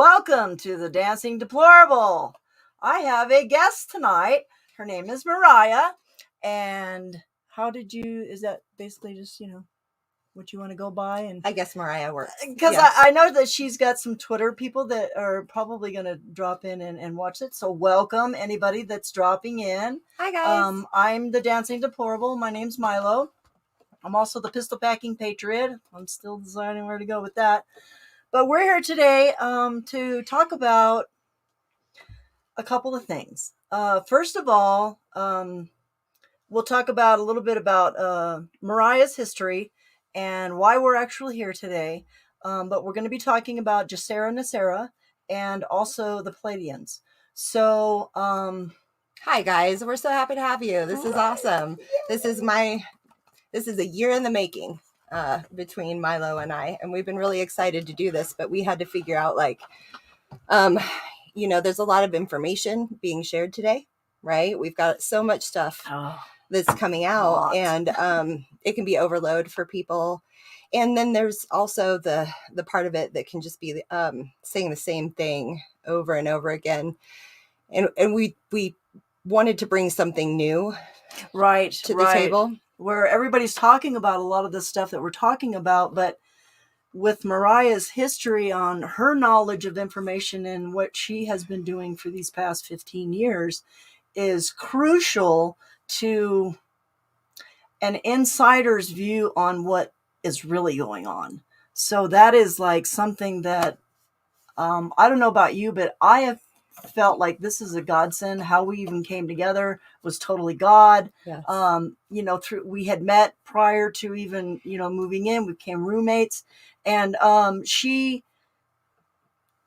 welcome to the Dancing Deplorable. I have a guest tonight. Her name is Mariah. And is that basically just, what you want to go by? And I guess Mariah works. Because I know that she's got some Twitter people that are probably going to drop in and watch it. So welcome anybody that's dropping in. Hi, guys. I'm the Dancing Deplorable. My name's Milo. I'm also the Pistol Packing Patriot. I'm still deciding where to go with that. But we're here today to talk about a couple of things. First of all, we'll talk about a little bit about Mariah's history and why we're actually here today. But we're going to be talking about Gesera, Nesera, and also the Pleiadians. So, hi, guys. We're so happy to have you. This is awesome. This is a year in the making between Milo and I, and we've been really excited to do this, but we had to figure out there's a lot of information being shared today, right? We've got so much stuff that's coming out, and it can be overload for people. And then there's also the part of it that can just be saying the same thing over and over again. And we wanted to bring something new to the table, where everybody's talking about a lot of the stuff that we're talking about, but with Mariah's history on her knowledge of information and what she has been doing for these past 15 years is crucial to an insider's view on what is really going on. So that is like something that I don't know about you, but I have felt like this is a godsend. How we even came together was totally God. Yes. We had met prior to even, moving in. We became roommates, and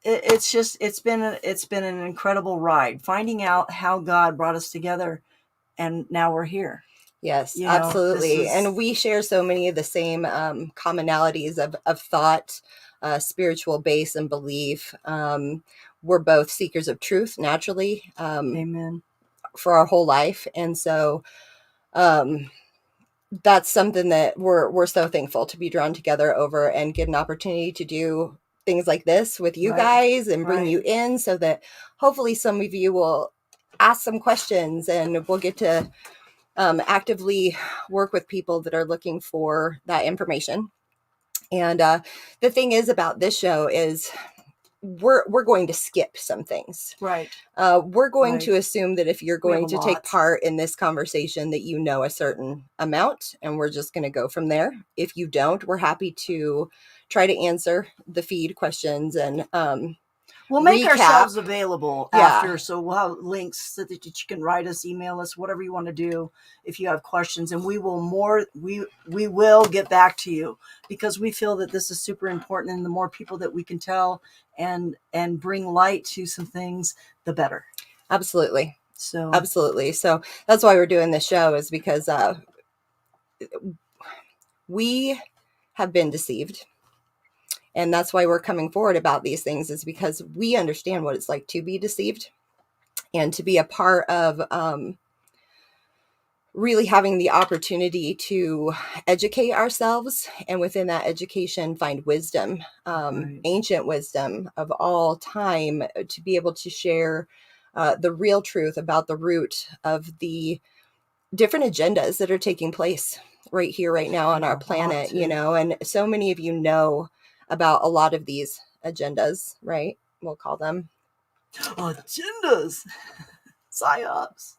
it's been an incredible ride finding out how God brought us together, and now we're here. Yes, absolutely. And we share so many of the same commonalities of thought, spiritual base and belief. We're both seekers of truth naturally. Amen. For our whole life. And so that's something that we're so thankful to be drawn together over and get an opportunity to do things like this with you guys and bring you in, so that hopefully some of you will ask some questions, and we'll get to actively work with people that are looking for that information. And the thing is about this show is we're going to skip some things. Right. We're going to assume that if you're going to take part in this conversation, that you know a certain amount, and we're just going to go from there. If you don't, we're happy to try to answer the feed questions, and we'll make ourselves available after. So we'll have links so that you can write us, email us, whatever you want to do if you have questions, and we will get back to you, because we feel that this is super important, and the more people that we can tell and bring light to some things, the better. Absolutely. So that's why we're doing this show, is because we have been deceived. And that's why we're coming forward about these things, is because we understand what it's like to be deceived, and to be a part of really having the opportunity to educate ourselves, and within that education find wisdom, ancient wisdom of all time, to be able to share the real truth about the root of the different agendas that are taking place right here, right now on our planet, and so many of you know about a lot of these agendas, right? We'll call them agendas. PSYOPs.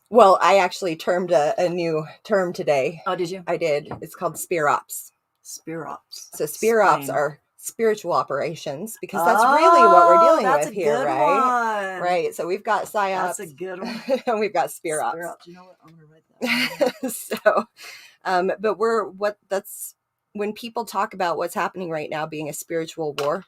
Well, I actually termed a new term today. Oh, did you? I did. It's called spear ops. Spear ops. So spear ops are spiritual operations, because that's really what we're dealing with here, right? One. Right. So we've got PSYOPs. That's a good one. And we've got spear ops. You know what? I'm going to write that. So, but that's when people talk about what's happening right now being a spiritual war,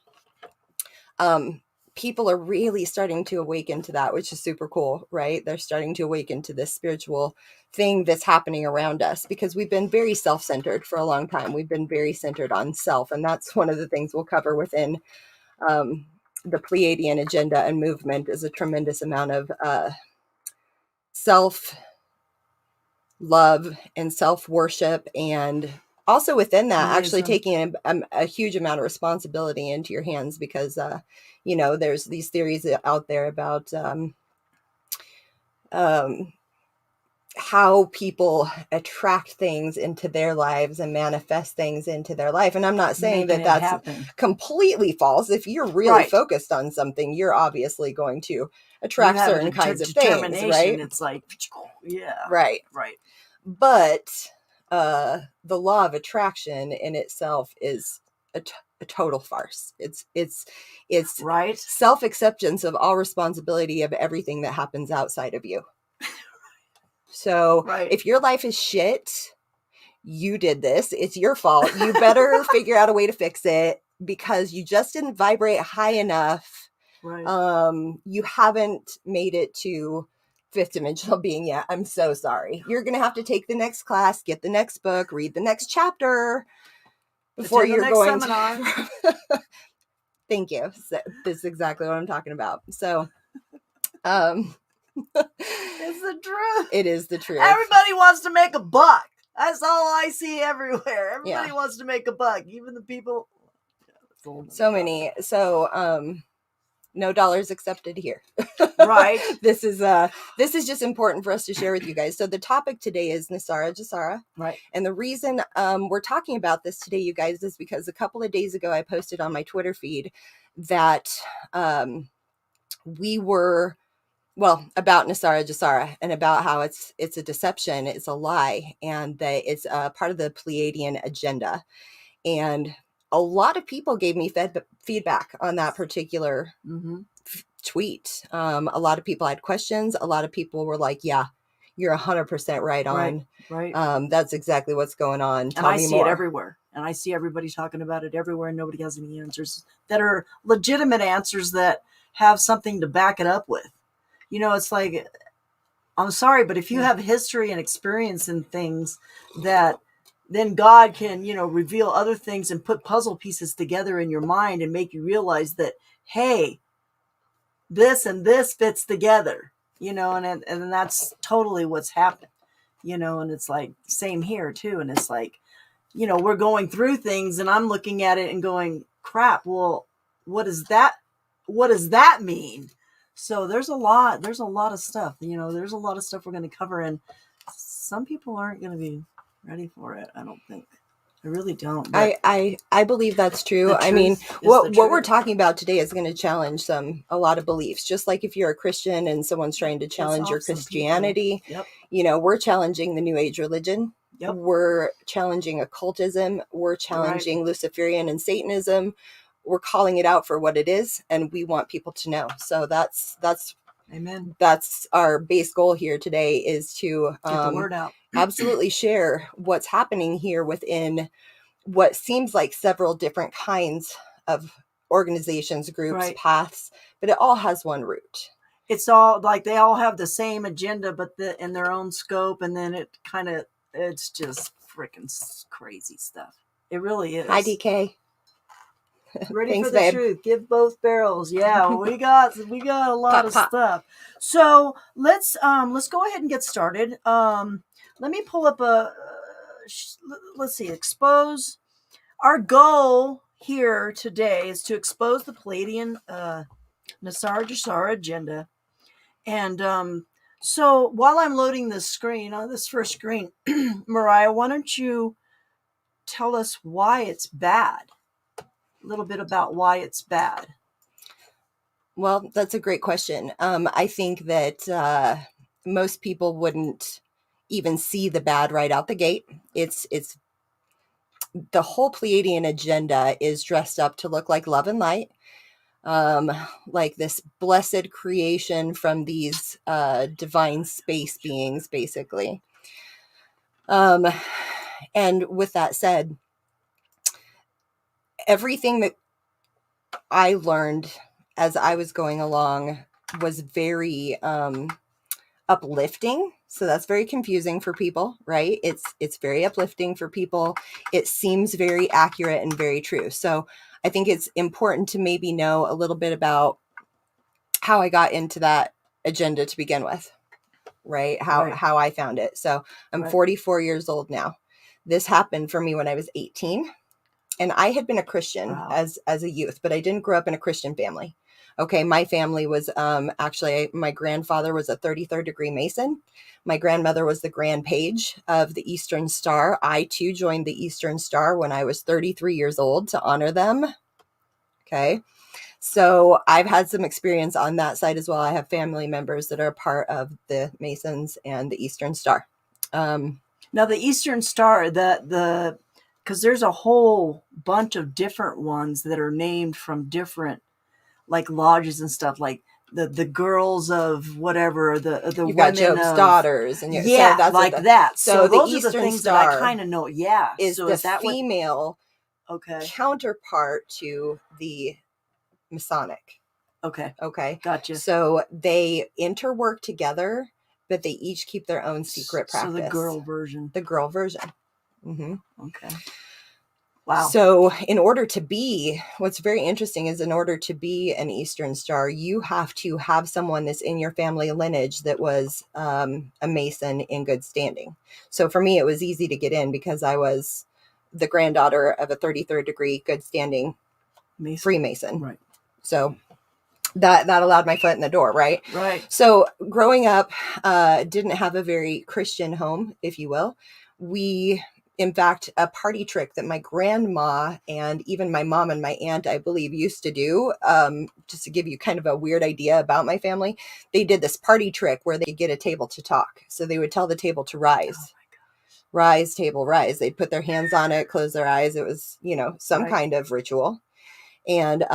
people are really starting to awaken to that, which is super cool, right? They're starting to awaken to this spiritual thing that's happening around us, because we've been very self-centered for a long time. We've been very centered on self. And that's one of the things we'll cover within the Pleiadian agenda and movement, is a tremendous amount of self-love and self-worship and Also within that, actually Amazing. taking a huge amount of responsibility into your hands, because, you know, there's these theories out there about how people attract things into their lives and manifest things into their life. And I'm not saying Making that it that's happen. completely false. If you're really Right. focused on something, you're obviously going to You attract have certain kinds of things, determination. right? It's like, yeah. Right. Right. But the law of attraction in itself is a total farce. It's Right. self-acceptance of all responsibility of everything that happens outside of you. So Right. if your life is shit, you did this, it's your fault. You better figure out a way to fix it, because you just didn't vibrate high enough. Right. You haven't made it to fifth dimensional being yet. I'm so sorry. You're going to have to take the next class, get the next book, read the next chapter before Attend the you're next going seminar. to. Thank you. So, this is exactly what I'm talking about. So, It's the truth. it is the truth. Everybody wants to make a buck. That's all I see everywhere. Everybody Yeah. wants to make a buck. Even the people. So many. So, no dollars accepted here. Right. This is just important for us to share with you guys. So the topic today is Nesara, Gesara. Right. And the reason we're talking about this today, you guys, is because a couple of days ago I posted on my Twitter feed that we were, well, about Nesara, Gesara, and about how it's a deception, it's a lie, and that it's part of the Pleiadian agenda. And a lot of people gave me feedback on that particular tweet. A lot of people had questions. A lot of people were like, yeah, you're 100% right on. Right. That's exactly what's going on. And I see it everywhere. And I see everybody talking about it everywhere, and nobody has any answers that are legitimate answers that have something to back it up with. You know, it's like, I'm sorry, but if you have history and experience in things, that then God can, you know, reveal other things and put puzzle pieces together in your mind and make you realize that, hey, this and this fits together, you know, and that's totally what's happened, you know. And it's like, same here too. And it's like, you know, we're going through things and I'm looking at it and going, crap, well, what does that mean? So there's a lot of stuff, you know, there's a lot of stuff we're going to cover, and some people aren't going to be ready for it. I don't think. I really don't. But I believe that's true. I mean, what we're talking about today is going to challenge a lot of beliefs. Just like if you're a Christian and someone's trying to challenge your Christianity, you know, we're challenging the New Age religion. We're challenging occultism. We're challenging Luciferian and Satanism. We're calling it out for what it is, and we want people to know. So that's Amen. That's our base goal here today, is to get the word out. Absolutely share what's happening here within what seems like several different kinds of organizations, groups, paths, but it all has one root. It's all like they all have the same agenda, but in their own scope, and then it's just freaking crazy stuff. It really is. Hi, DK. Ready Thanks, for the babe. Truth. Give both barrels. Yeah, we got a lot of stuff. So let's go ahead and get started. Let me pull up let's see, expose. Our goal here today is to expose the Pleiadian Nesara Gesara agenda. And so while I'm loading this screen, on this first screen, Mariah, why don't you tell us why it's bad? A little bit about why it's bad. Well, that's a great question. I think that most people wouldn't even see the bad right out the gate. It's the whole Pleiadian agenda is dressed up to look like love and light, like this blessed creation from these divine space beings, basically. And with that said, everything that I learned as I was going along was very uplifting. So that's very confusing for people, right? It's very uplifting for people. It seems very accurate and very true. So I think it's important to maybe know a little bit about how I got into that agenda to begin with, right? How I found it. So I'm 44 years old now. This happened for me when I was 18. And I had been a Christian as a youth, but I didn't grow up in a Christian family. Okay, my family was actually, my grandfather was a 33rd degree Mason. My grandmother was the Grand Page of the Eastern Star. I too joined the Eastern Star when I was 33 years old to honor them. Okay, so I've had some experience on that side as well. I have family members that are part of the Masons and the Eastern Star. Now the Eastern Star, because there's a whole bunch of different ones that are named from different like lodges and stuff, like the girls of whatever, the you've got Job's daughters, and so that's like that. So the those Eastern are the things Star that I kind of know. Yeah, is so the is that female okay counterpart to the Masonic. Okay, gotcha. So they interwork together, but they each keep their own secret practice. So the girl version. Mm-hmm. Okay. Wow. So in order to be, what's very interesting is in order to be an Eastern Star, you have to have someone that's in your family lineage that was a Mason in good standing. So for me, it was easy to get in because I was the granddaughter of a 33rd degree good standing Freemason. Right. So that allowed my foot in the door, right? Right. So growing up, didn't have a very Christian home, if you will. In fact, a party trick that my grandma and even my mom and my aunt, I believe, used to do, just to give you kind of a weird idea about my family, they did this party trick where they get a table to talk. So they would tell the table to rise. Oh my gosh. Rise, table, rise. They'd put their hands on it, close their eyes. It was, some kind of ritual. And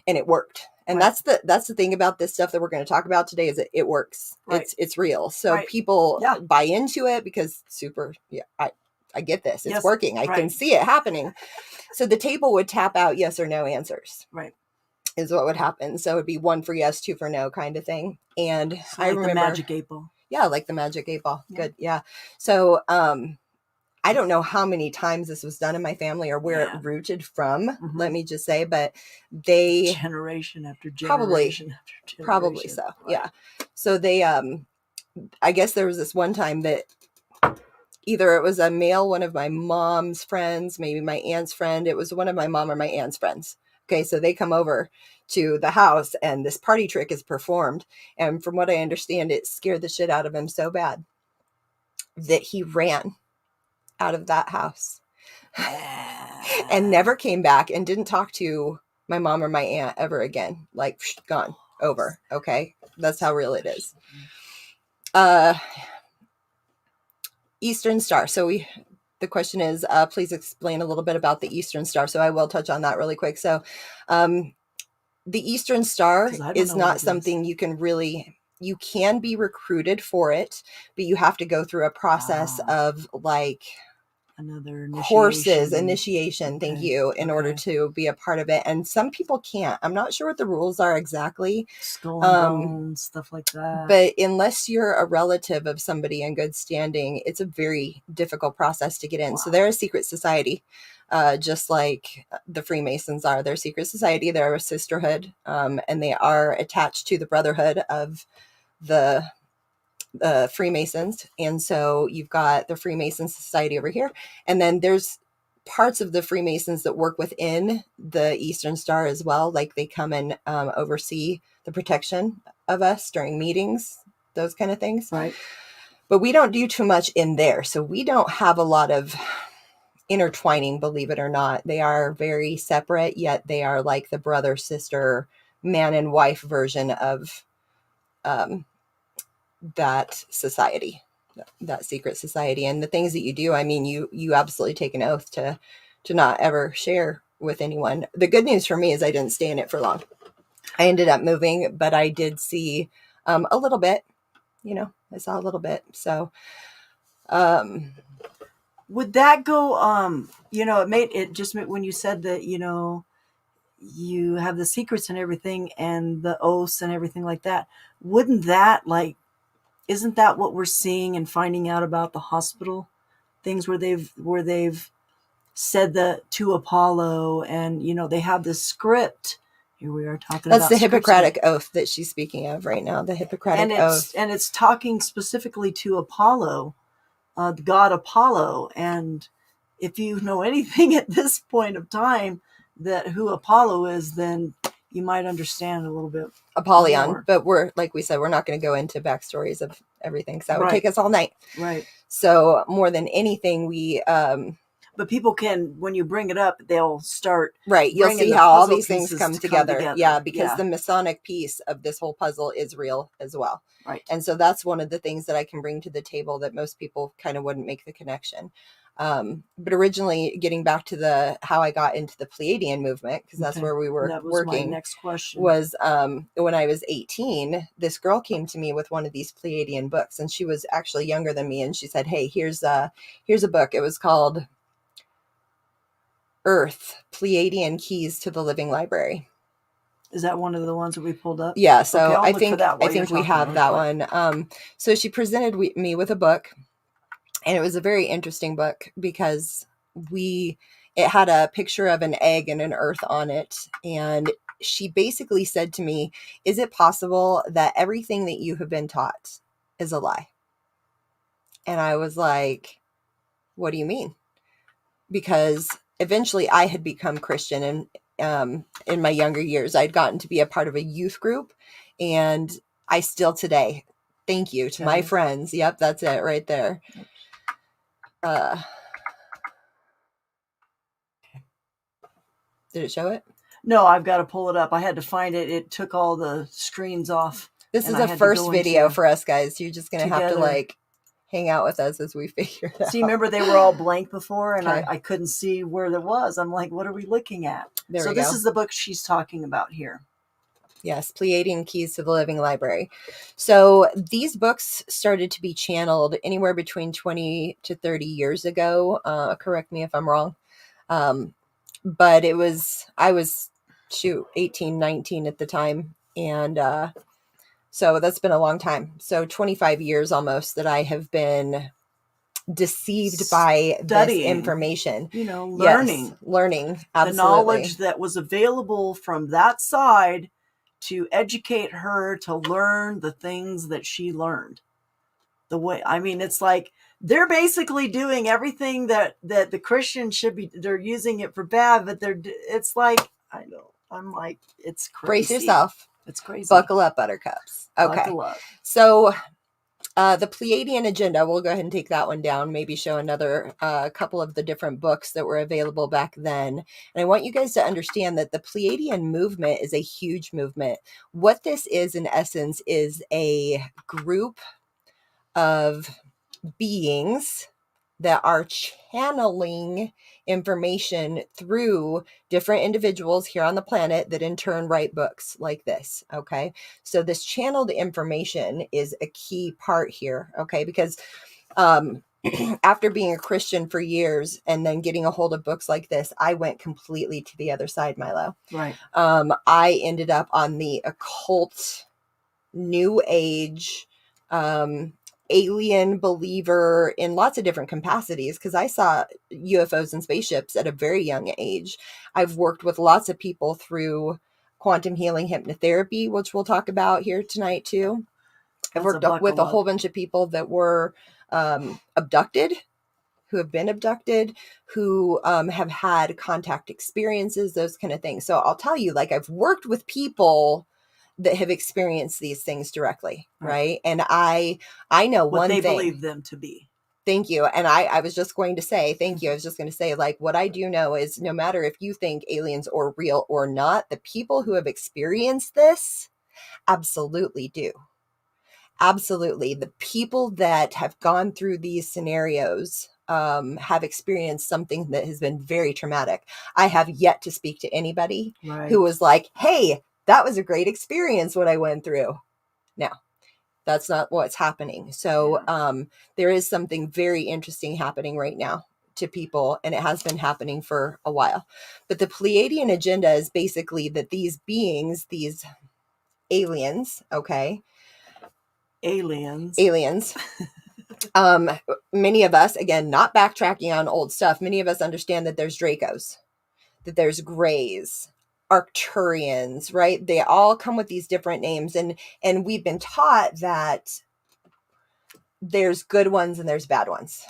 it worked. And that's the thing about this stuff that we're going to talk about today is it works. Right. It's real. So people buy into it because I get this. It's working. I can see it happening. So the table would tap out yes or no answers. Right. Is what would happen. So it'd be 1 for yes, 2 for no kind of thing. And so I remember the magic 8 ball. Yeah, like the magic 8 ball. Yeah. Good. Yeah. So I don't know how many times this was done in my family or where it rooted from, let me just say, but they generation after generation after generation. Probably so. Right. Yeah. So they I guess there was this one time that either it was a male, one of my mom's friends, maybe my aunt's friend. It was one of my mom or my aunt's friends. Okay. So they come over to the house and this party trick is performed. And from what I understand, it scared the shit out of him so bad that he ran out of that house and never came back and didn't talk to my mom or my aunt ever again. Like gone, over. Okay. That's how real it is. Eastern Star. So the question is, please explain a little bit about the Eastern Star. So I will touch on that really quick. So, the Eastern Star is not something you can be recruited for it, but you have to go through a process of like another initiation. Thank you. In order to be a part of it. And some people can't. I'm not sure what the rules are exactly. Skull and bones, stuff like that. But unless you're a relative of somebody in good standing, it's a very difficult process to get in. Wow. So they're a secret society, just like the Freemasons are. They're a secret society. They're a sisterhood, and they are attached to the brotherhood of the Freemasons. And so you've got the Freemason Society over here. And then there's parts of the Freemasons that work within the Eastern Star as well. Like they come and oversee the protection of us during meetings, those kind of things. Right. But we don't do too much in there. So we don't have a lot of intertwining, believe it or not. They are very separate, yet they are like the brother, sister, man and wife version of that society, that secret society. And the things that you do, I mean, you absolutely take an oath to not ever share with anyone. The good news for me is I didn't stay in it for long. I ended up moving, but I did see a little bit, I saw a little bit. So would that go, it just made when you said that, you have the secrets and everything and the oaths and everything like that. Wouldn't that isn't that what we're seeing and finding out about the hospital things where they've said to Apollo and, they have this script. Here we are talking about. That's the Hippocratic Oath that she's speaking of right now. The Hippocratic Oath. And it's talking specifically to Apollo, the god Apollo. And if you know anything at this point of time that who Apollo is, then you might understand a little bit Apollyon, more. but we're, like we said, we're not going to go into backstories of everything because that would Right. take us all night. Right. So more than anything, but people can, when you bring it up, they'll start. Right. You'll bringing see the how all puzzle these things pieces come to together. Yeah, because Yeah. the Masonic piece of this whole puzzle is real as well. Right. And so that's one of the things that I can bring to the table that most people kind of wouldn't make the connection. But originally, getting back to how I got into the Pleiadian movement, because that's where we were That was working. my next question. Was when I was 18, this girl came to me with one of these Pleiadian books, and she was actually younger than me, and she said, "Hey, here's a book." It was called Earth, Pleiadian Keys to the Living Library. Is that one of the ones that we pulled up? Yeah, so okay, I think we have that one. So she presented me with a book, and it was a very interesting book because it had a picture of an egg and an earth on it, and she basically said to me, "Is it possible that everything that you have been taught is a lie?" And I was like, "What do you mean?" Because eventually I had become Christian, and in my younger years, I'd gotten to be a part of a youth group, and I still today, thank you to my friends. Yep, that's it right there. Did it show it? No, I've got to pull it up. I had to find it. It took all the screens off. This is a first video for us, guys. You're just going to have to like hang out with us as we figure it out. See, remember they were all blank before, and I couldn't see where there was. I'm like, what are we looking at? So this is the book she's talking about here. Yes, Pleiadian Keys to the Living Library. So these books started to be channeled anywhere between 20 to 30 years ago. Correct me if I'm wrong. But I was 18, 19 at the time. And so that's been a long time. So 25 years almost that I have been deceived by this information. Learning. Yes, learning. Absolutely. The knowledge that was available from that side to educate her to learn the things that she learned. It's like they're basically doing everything that the Christians should be. They're using it for bad, but it's like, I know. I'm like, it's crazy. Brace yourself. It's crazy. Buckle up, buttercups. Okay. Buckle up. So the Pleiadian agenda, we'll go ahead and take that one down, maybe show another couple of the different books that were available back then. And I want you guys to understand that the Pleiadian movement is a huge movement. What this is, in essence, is a group of beings that are channeling information through different individuals here on the planet that in turn write books like this. Okay. So this channeled information is a key part here. Okay. Because, after being a Christian for years and then getting a hold of books like this, I went completely to the other side, Milo. Right. I ended up on the occult, new age, alien believer in lots of different capacities, because I saw UFOs and spaceships at a very young age. I've worked with lots of people through quantum healing hypnotherapy, which we'll talk about here tonight too. I've worked with a whole bunch of people that were abducted, who have been abducted, who have had contact experiences, those kind of things. So I'll tell you, like, I've worked with people that have experienced these things directly, right? And I know what one thing. What they believe them to be. Thank you. And I was just going to say, thank you. I was just going to say, like, what I do know is no matter if you think aliens are real or not, the people who have experienced this absolutely do. Absolutely. The people that have gone through these scenarios have experienced something that has been very traumatic. I have yet to speak to anybody who was like, hey, that was a great experience what I went through. No, that's not what's happening. So there is something very interesting happening right now to people, and it has been happening for a while. But the Pleiadian agenda is basically that these beings, these aliens, okay? Aliens. Many of us, again, not backtracking on old stuff, many of us understand that there's Dracos, that there's Greys, Arcturians, right? They all come with these different names, and we've been taught that there's good ones and there's bad ones.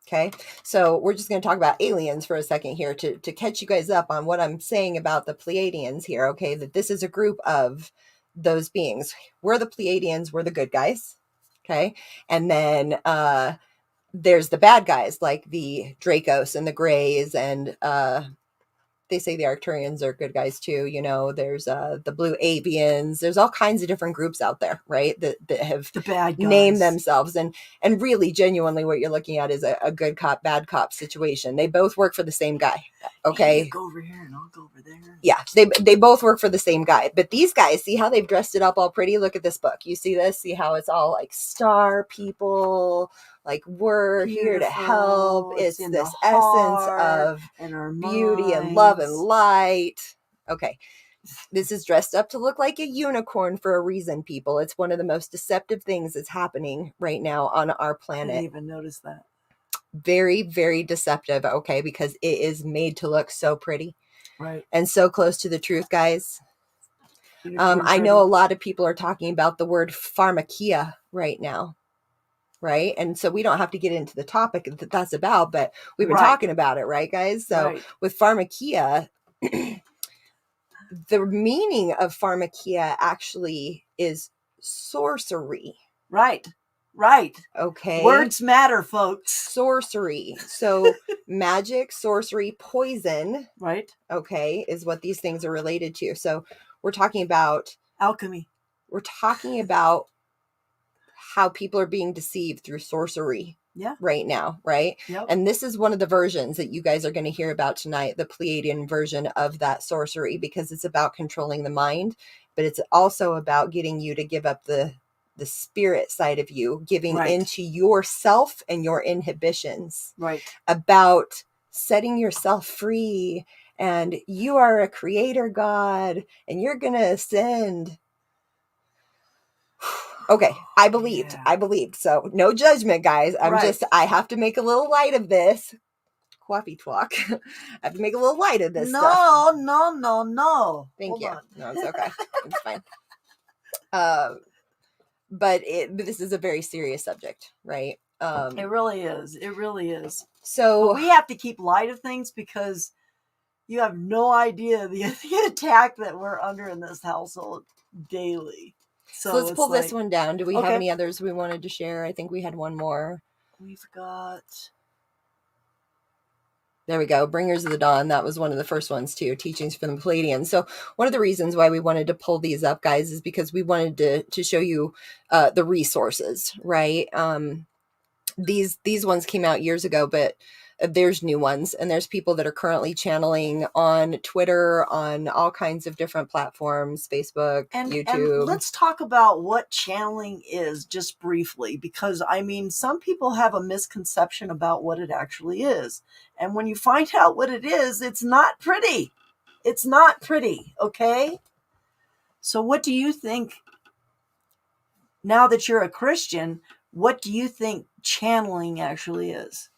Okay, so we're just going to talk about aliens for a second here to catch you guys up on what I'm saying about the Pleiadians here. Okay, that this is a group of those beings. We're the Pleiadians, we're the good guys. Okay, and then there's the bad guys like the Dracos and the Greys, and they say the Arcturians are good guys too. You know, there's the Blue Avians. There's all kinds of different groups out there, right? That have The bad guys. named themselves. And really, genuinely, what you're looking at is a good cop, bad cop situation. They both work for the same guy. Okay. Hey, go over here and I'll go over there. Yeah, they both work for the same guy. But these guys, see how they've dressed it up all pretty? Look at this book. You see this? See how it's all like star people, like we're here to help. It's this essence of beauty and love and light. Okay. This is dressed up to look like a unicorn for a reason, people. It's one of the most deceptive things that's happening right now on our planet. I didn't even notice that. Very, very deceptive, okay, because it is made to look so pretty. Right. And so close to the truth, guys. I know a lot of people are talking about the word pharmakia right now, right? And so we don't have to get into the topic that that's about, but we've been talking about it, right, guys? So with pharmakia, the meaning of pharmakia actually is sorcery. Right. Right. Okay. Words matter, folks. Sorcery. So magic, sorcery, poison. Right. Okay, is what these things are related to. So we're talking about alchemy. We're talking about how people are being deceived through sorcery. Yeah. Right now, right? Yep. And this is one of the versions that you guys are going to hear about tonight, the Pleiadian version of that sorcery, because it's about controlling the mind, but it's also about getting you to give up the spirit side of you, giving into yourself and your inhibitions. Right. About setting yourself free, and you are a creator God, and you're going to ascend. Okay, I believed. So no judgment, guys. I have to make a little light of this. Quaffy twalk. I have to make a little light of this stuff. No. Thank Hold you. on. No, it's okay. It's fine. But this is a very serious subject, right? It really is. It really is. So but we have to keep light of things because you have no idea the attack that we're under in this household daily. So let's pull this one down. Do we have any others we wanted to share? I think we had one more. We've got... There we go. Bringers of the Dawn. That was one of the first ones too. Teachings from the Pleiadians. So one of the reasons why we wanted to pull these up, guys, is because we wanted to show you the resources, right? These ones came out years ago, but there's new ones, and there's people that are currently channeling on Twitter, on all kinds of different platforms, Facebook, YouTube. And let's talk about what channeling is just briefly, because I mean, some people have a misconception about what it actually is. And when you find out what it is, it's not pretty. It's not pretty, okay? So what do you think, now that you're a Christian, what do you think channeling actually is?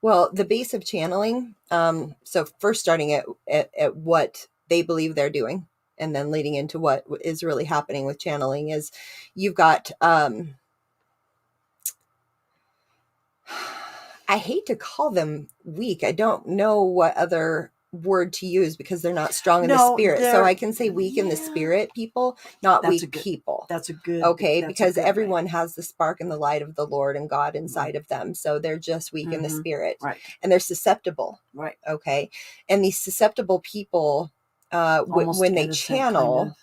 Well, the base of channeling, so first starting at what they believe they're doing, and then leading into what is really happening with channeling, is you've got, I hate to call them weak. I don't know what other word to use because they're not strong in the spirit. So I can say weak in the spirit people, not weak people. That's a good. Okay, because everyone has the spark and the light of the Lord and God inside of them. So they're just weak in the spirit. Right. And they're susceptible. Right. Okay. And these susceptible people, when they channel,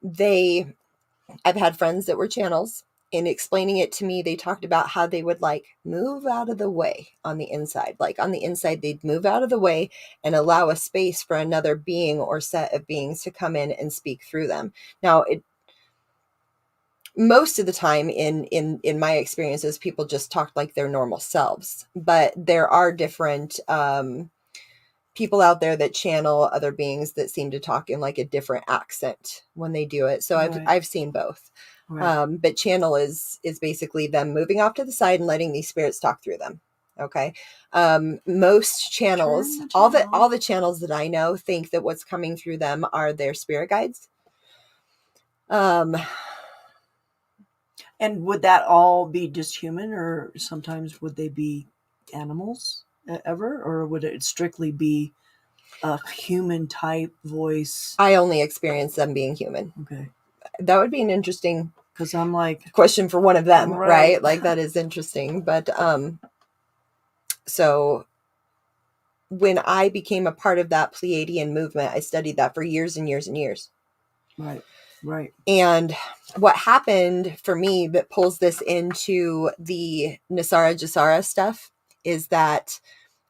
I've had friends that were channels. In explaining it to me, they talked about how they would like move out of the way on the inside. Like on the inside, they'd move out of the way and allow a space for another being or set of beings to come in and speak through them. Now, most of the time in my experiences, people just talked like their normal selves. But there are different people out there that channel other beings that seem to talk in like a different accent when they do it. So I've seen both. Right. But channel is basically them moving off to the side and letting these spirits talk through them. Okay. Most channels, all the channels that I know think that what's coming through them are their spirit guides. And would that all be just human, or sometimes would they be animals ever, or would it strictly be a human type voice? I only experience them being human. Okay. That would be an interesting, because I'm like, question for one of them, Right. right? Like that is interesting. But so when I became a part of that Pleiadian movement, I studied that for years and years and years. Right. And what happened for me that pulls this into the Nesara Gesara stuff is that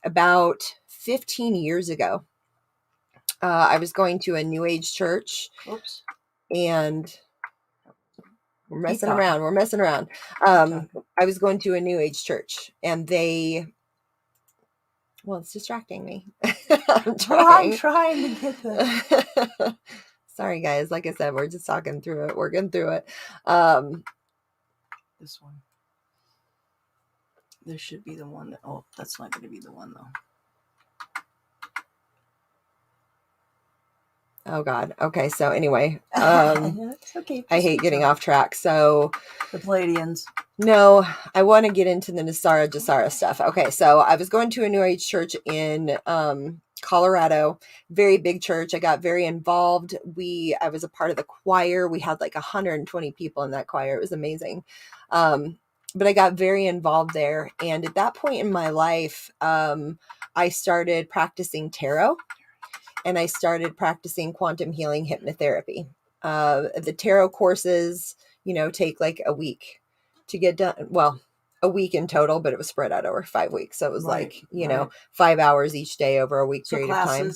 about 15 years ago, I was going to a New Age church. Oops. And we're messing around. I was going to a New Age church, and well, it's distracting me. I'm trying to get the. Sorry, guys. Like I said, we're just talking through it, working through it. This one. This should be the one that. Oh, that's not going to be the one though. Oh God. Okay. So anyway, it's okay. I hate getting off track. So the Pleiadians. No, I want to get into the Nesara Gesara stuff. Okay. So I was going to a New Age church in, Colorado, very big church. I got very involved. I was a part of the choir. We had like 120 people in that choir. It was amazing. But I got very involved there. And at that point in my life, I started practicing tarot, and I started practicing quantum healing hypnotherapy. The tarot courses, take like a week to get done. Well, a week in total, but it was spread out over 5 weeks. So it was 5 hours each day over a week period of time.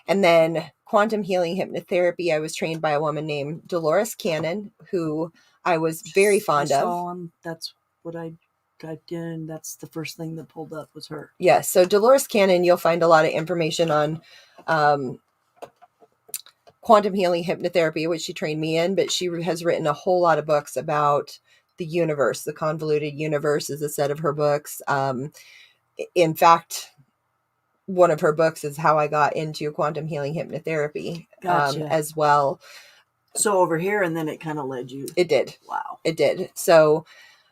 And then quantum healing hypnotherapy, I was trained by a woman named Dolores Cannon, who I was very fond of. That's what I typed in. That's the first thing that pulled up was her. Yes. So Dolores Cannon, you'll find a lot of information on quantum healing hypnotherapy, which she trained me in, but she has written a whole lot of books about the universe. The Convoluted Universe is a set of her books. In fact, one of her books is how I got into quantum healing hypnotherapy. Gotcha. As well. So over here, and then it kind of led you. It did. Wow. It did. So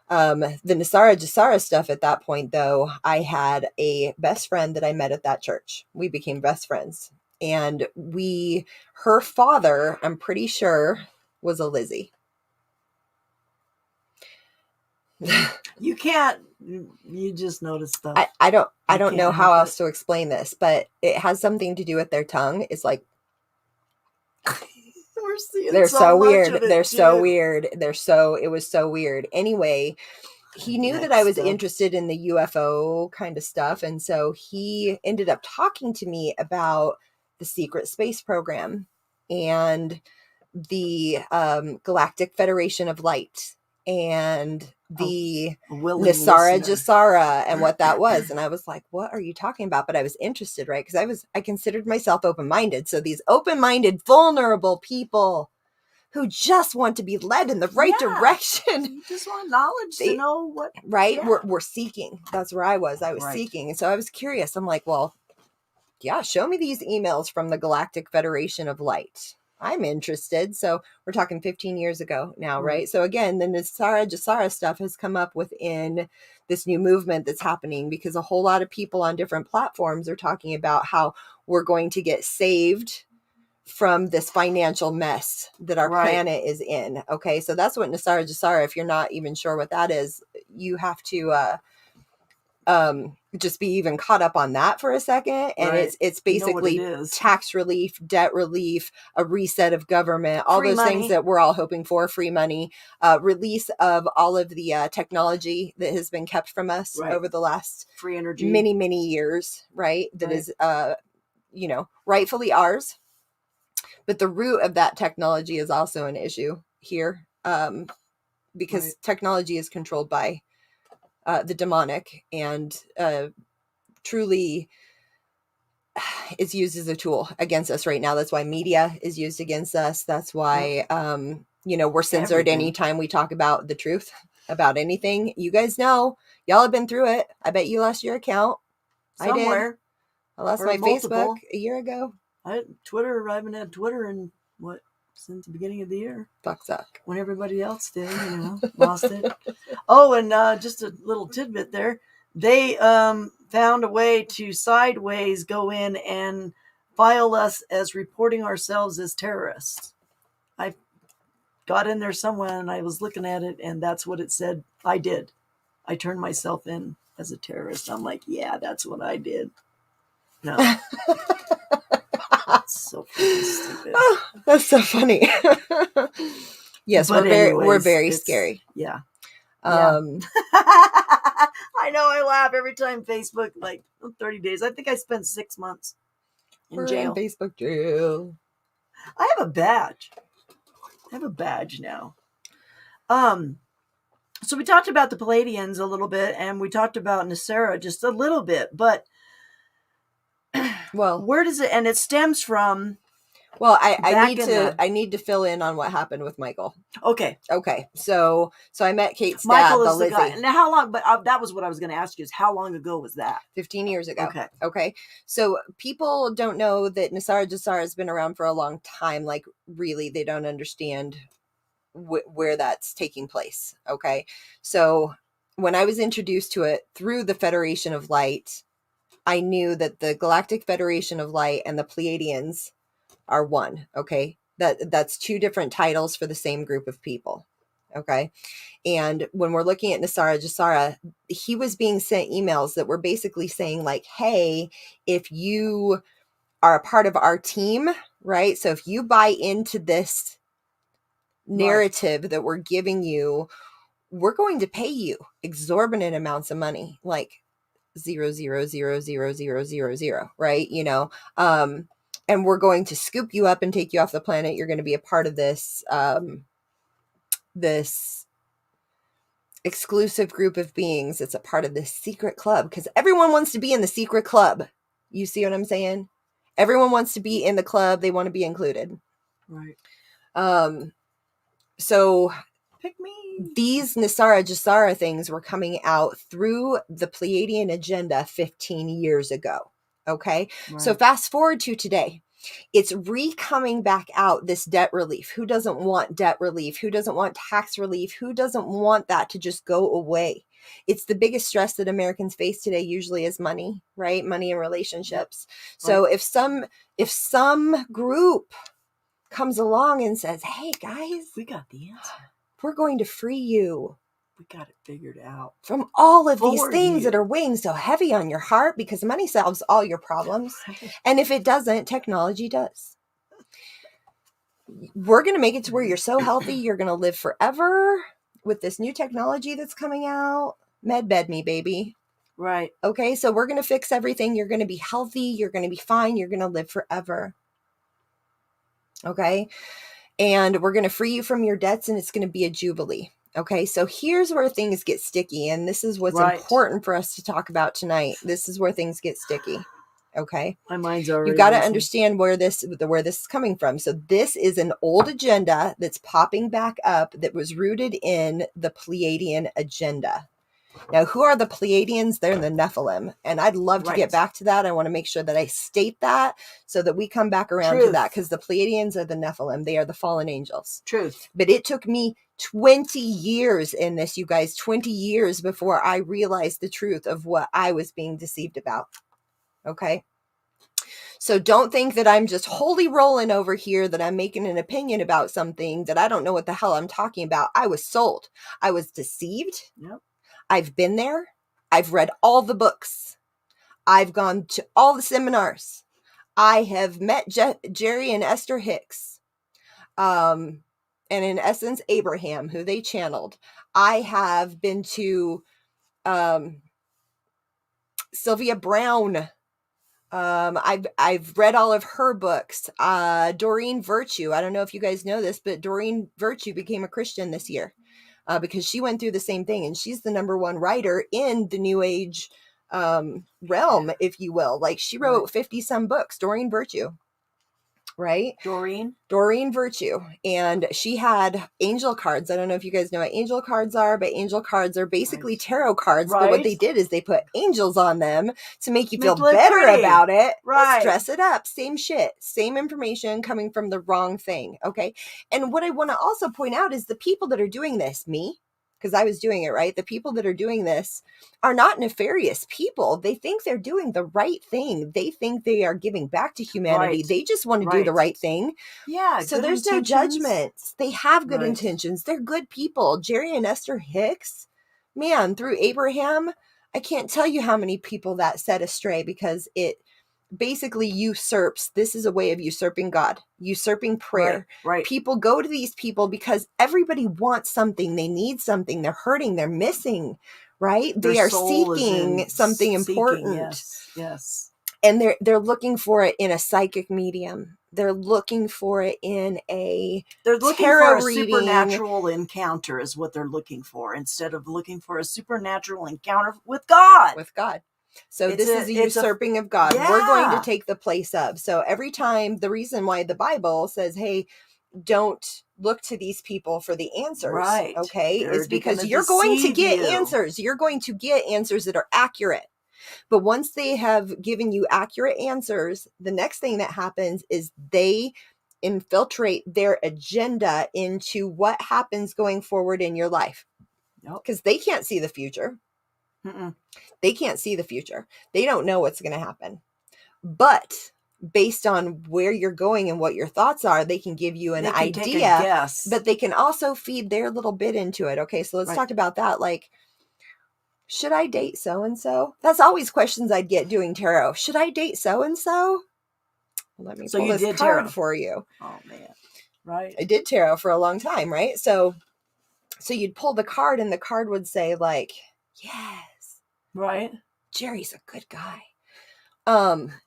the Nesara Gesara stuff at that point, though, I had a best friend that I met at that church. We became best friends. And her father, I'm pretty sure, was a Lizzie. You can't, you just notice stuff. I don't know how else to explain this, but it has something to do with their tongue. It's like, they're so weird. They're so weird. It was so weird. Anyway, he knew that I was interested in the UFO kind of stuff. And so he ended up talking to me about the secret space program and the Galactic Federation of Light and the Nesara Gesara and what that was. And I was like, what are you talking about? But I was interested, right? Because I considered myself open-minded. So these open-minded, vulnerable people who just want to be led in the right direction. You just want knowledge to know what. Right? Yeah. We're seeking. That's where I was. I was seeking. And so I was curious. I'm like, well, yeah, show me these emails from the Galactic Federation of Light. I'm interested. So we're talking 15 years ago now, right? So again, the Nesara Gesara stuff has come up within this new movement that's happening because a whole lot of people on different platforms are talking about how we're going to get saved from this financial mess that our planet is in. Okay. So that's what Nesara Gesara, if you're not even sure what that is, you have to, just be even caught up on that for a second. And it's basically tax relief, debt relief, a reset of government, all free those money. Things that we're all hoping for, free money, release of all of the technology that has been kept from us over the last free energy, many, many years, right? That is, rightfully ours. But the root of that technology is also an issue here, because technology is controlled by the demonic and truly is used as a tool against us right now. That's why media is used against us. That's why, we're censored anytime we talk about the truth about anything. You guys know, y'all have been through it. I bet you lost your account. Somewhere. I did. I lost my Facebook a year ago. I haven't had Twitter in since the beginning of the year. Fucks up. When everybody else did, lost it. Oh, and just a little tidbit there. they found a way to sideways go in and file us as reporting ourselves as terrorists. I got in there somewhere and I was looking at it, and that's what it said. I did. I turned myself in as a terrorist. I'm like, yeah, that's what I did. No. That's so fucking stupid. Oh, that's so funny. Yes, But we're anyways, very it's- scary. Yeah. I know, I laugh every time Facebook, like 30 days. I think I spent 6 months in we're jail. in Facebook jail. I have a badge. I have a badge now. So we talked about the Pleiadians a little bit, and we talked about Nesera just a little bit, but well, where does it, and it stems from. Well, I need to fill in on what happened with Michael. Okay. So I met Kate's Michael dad, is the guy. Now, how long? But that was what I was going to ask you: is how long ago was that? 15 years ago. Okay. So people don't know that Nesara Gesara has been around for a long time. Like, really, they don't understand where that's taking place. Okay. So when I was introduced to it through the Federation of Light, I knew that the Galactic Federation of Light and the Pleiadians are one. Okay. That's two different titles for the same group of people. Okay. And when we're looking at Nesara Gesara, he was being sent emails that were basically saying like, hey, if you are a part of our team, right? So if you buy into this narrative that we're giving you, we're going to pay you exorbitant amounts of money, like 0.0000000, right? You know, and we're going to scoop you up and take you off the planet. You're going to be a part of this, this exclusive group of beings. It's a part of this secret club because everyone wants to be in the secret club. You see what I'm saying? Everyone wants to be in the club. They want to be included. Right. So pick me. These Nesara Gesara things were coming out through the Pleiadian agenda 15 years ago. Okay. Right. So fast forward to today. It's coming back out, this debt relief. Who doesn't want debt relief? Who doesn't want tax relief? Who doesn't want that to just go away? It's the biggest stress that Americans face today usually is money, right? Money and relationships. Right. So if some group comes along and says, hey guys, we got the answer. We're going to free you. We got it figured out. From all of these things that are weighing so heavy on your heart, because money solves all your problems. And if it doesn't, technology does. We're going to make it to where you're so healthy, you're going to live forever with this new technology that's coming out. Med me, baby. Right. Okay, so we're going to fix everything. You're going to be healthy. You're going to be fine. You're going to live forever. Okay. And we're going to free you from your debts, and it's going to be a jubilee. Okay, so here's where things get sticky, and this is what's important for us to talk about tonight. This is where things get sticky. Okay, my mind's already. You've got to understand where this is coming from. So this is an old agenda that's popping back up that was rooted in the Pleiadian agenda. Now, who are the Pleiadians? They're the Nephilim. And I'd love to get back to that. I want to make sure that I state that so that we come back around to that, because the Pleiadians are the Nephilim. They are the fallen angels. Truth. But it took me 20 years in this, you guys, 20 years before I realized the truth of what I was being deceived about. Okay? So don't think that I'm just wholly rolling over here, that I'm making an opinion about something that I don't know what the hell I'm talking about. I was sold. I was deceived. Yep. I've been there. I've read all the books. I've gone to all the seminars. I have met Jerry and Esther Hicks. And in essence, Abraham, who they channeled. I have been to Sylvia Brown. I've read all of her books. Doreen Virtue. I don't know if you guys know this, but Doreen Virtue became a Christian this year. Because she went through the same thing, and she's the #1 writer in the New Age realm, if you will. Like, she wrote 50 some books, Doreen Virtue, right? Doreen Virtue. And she had angel cards. I don't know if you guys know what angel cards are, but angel cards are basically tarot cards. But what they did is they put angels on them to make you feel better about it. Right. Dress it up. Same shit. Same information coming from the wrong thing. Okay. And what I want to also point out is the people that are doing this, me, because I was doing it, right? The people that are doing this are not nefarious people. They think they're doing the right thing. They think they are giving back to humanity. Right. They just want to do the right thing. Yeah. So good there's intentions. no judgments. They have good Right. intentions. They're good people. Jerry and Esther Hicks, man, through Abraham, I can't tell you how many people that set astray, because it basically usurps. This is a way of usurping God, usurping prayer. Right. People go to these people because everybody wants something. They need something. They're hurting. They're missing, right? Their They are soul is seeking something important. Yes. And they're looking for it in a psychic medium. They're looking for it in a They're looking tarot for a reading. supernatural encounter is what they're looking for, instead of looking for a supernatural encounter with God. So this is a usurping of God. Yeah. We're going to take the place of. So every time, the reason why the Bible says, hey, don't look to these people for the answers, right? Okay, is because gonna you're going to deceive get you. answers. You're going to get answers that are accurate. But once they have given you accurate answers, the next thing that happens is they infiltrate their agenda into what happens going forward in your life. Because they can't see the future. They can't see the future. They don't know what's going to happen. But based on where you're going and what your thoughts are, they can give you an idea. Take a guess. But they can also feed their little bit into it. Okay, so let's talk about that. Like, should I date so-and-so? That's always questions I'd get doing tarot. Should I date so-and-so? Let me pull this card for you. Oh, man. Right. I did tarot for a long time, right? So you'd pull the card and the card would say like, yes. Right. Jerry's a good guy.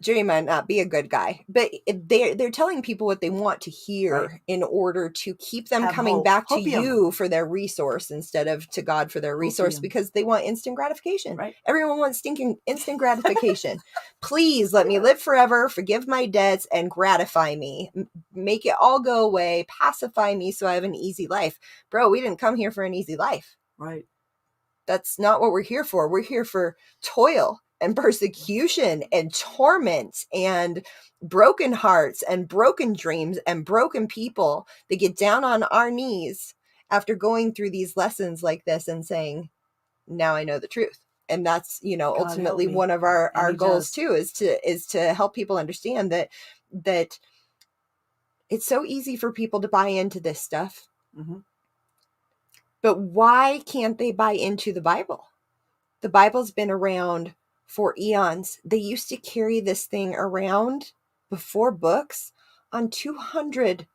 Jerry might not be a good guy, but they're telling people what they want to hear in order to keep them coming back to you for their resource instead of to God for their resource, because they want instant gratification. Right. Everyone wants instant gratification. Please let me live forever, forgive my debts, and gratify me. Make it all go away, pacify me so I have an easy life. Bro, we didn't come here for an easy life. Right. That's not what we're here for. We're here for toil and persecution and torment and broken hearts and broken dreams and broken people that get down on our knees after going through these lessons like this and saying, now I know the truth. And that's, ultimately one of our goals too, is to help people understand that it's so easy for people to buy into this stuff. Mm-hmm. But why can't they buy into the Bible? The Bible's been around for eons. They used to carry this thing around before books on 200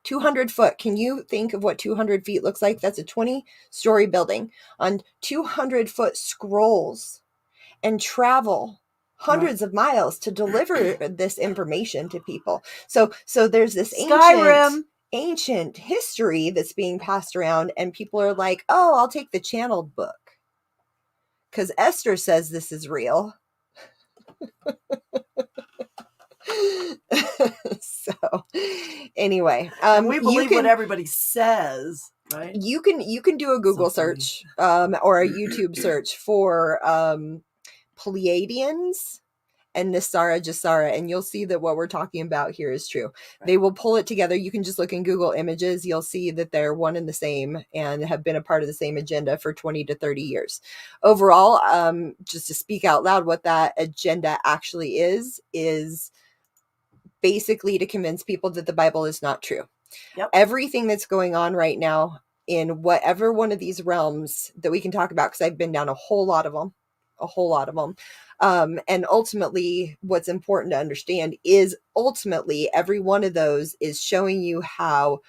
foot. Can you think of what 200 feet looks like? That's a 20-story building on 200-foot scrolls, and travel hundreds of miles to deliver this information to people. So there's this ancient history that's being passed around, and people are like, oh, I'll take the channeled book because Esther says this is real. So anyway, we believe what everybody says, right? You can do a Google search or a YouTube search for Pleiadians and Nesara, Gesara, and you'll see that what we're talking about here is true. Right. They will pull it together. You can just look in Google Images. You'll see that they're one and the same and have been a part of the same agenda for 20 to 30 years. Overall, just to speak out loud, what that agenda actually is basically to convince people that the Bible is not true. Yep. Everything that's going on right now in whatever one of these realms that we can talk about, because I've been down a whole lot of them. And ultimately, what's important to understand is ultimately every one of those is showing you how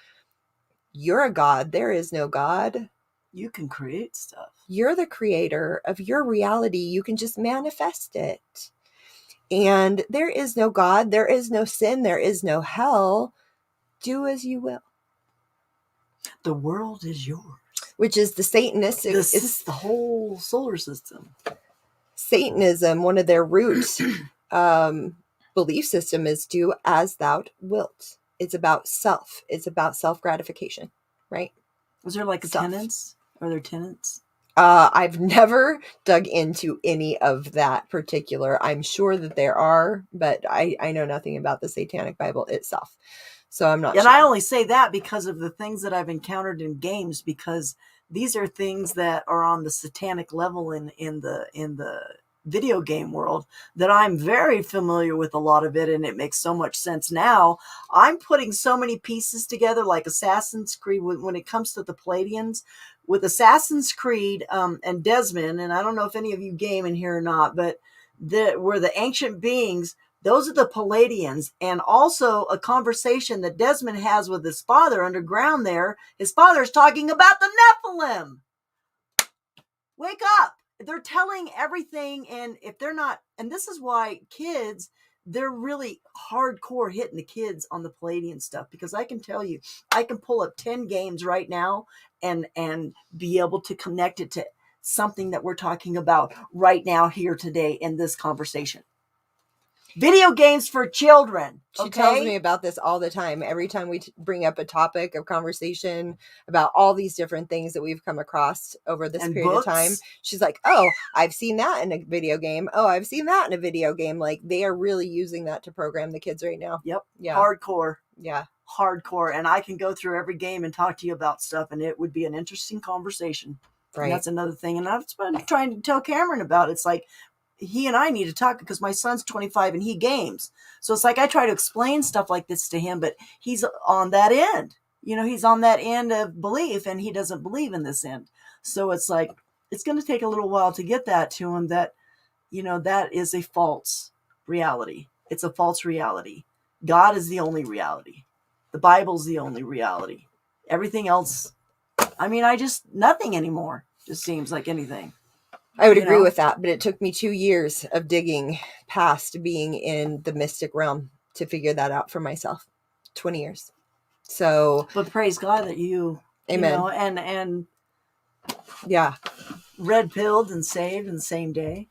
you're a God. There is no God. You can create stuff. You're the creator of your reality. You can just manifest it. And there is no God. There is no sin. There is no hell. Do as you will. The world is yours. Which is the Satanistic. It's the whole solar system. Satanism, one of their root belief system is do as thou wilt. It's about self. It's about self-gratification, right? Is there like tenets? Are there tenets? I've never dug into any of that particular. I'm sure that there are, but I know nothing about the Satanic Bible itself. So I'm not sure. And I only say that because of the things that I've encountered in games, because these are things that are on the satanic level in the video game world that I'm very familiar with a lot of it, and it makes so much sense now. I'm putting so many pieces together, like Assassin's Creed, when it comes to the Pleiadians, with Assassin's Creed and Desmond, and I don't know if any of you game in here or not, but were the ancient beings. Those are the Pleiadians, and also a conversation that Desmond has with his father underground there. His father's talking about the Nephilim. Wake up. They're telling everything, and if they're not, and this is why kids, they're really hardcore hitting the kids on the Pleiadian stuff, because I can tell you, I can pull up 10 games right now and be able to connect it to something that we're talking about right now here today in this conversation. Video games for children. She tells me about this all the time. Every time we bring up a topic of conversation about all these different things that we've come across over this period of time, she's like, oh, I've seen that in a video game. Oh, I've seen that in a video game. Like, they are really using that to program the kids right now. Yep. Yeah. Hardcore. Yeah. Hardcore. And I can go through every game and talk to you about stuff, and it would be an interesting conversation. Right. And that's another thing. And I've been trying to tell Cameron about it. It's like, he and I need to talk, because my son's 25 and he games. So it's like I try to explain stuff like this to him, but he's on that end. You know, he's on that end of belief, and he doesn't believe in this end. So it's like, it's going to take a little while to get that to him, that, you know, that is a false reality. It's a false reality. God is the only reality. The Bible's the only reality. Everything else, I mean, nothing anymore just seems like anything. I would agree with that, but it took me 2 years of digging past being in the mystic realm to figure that out for myself. 20 years. So, but praise God that you, amen. You know, and yeah, red pilled and saved in the same day.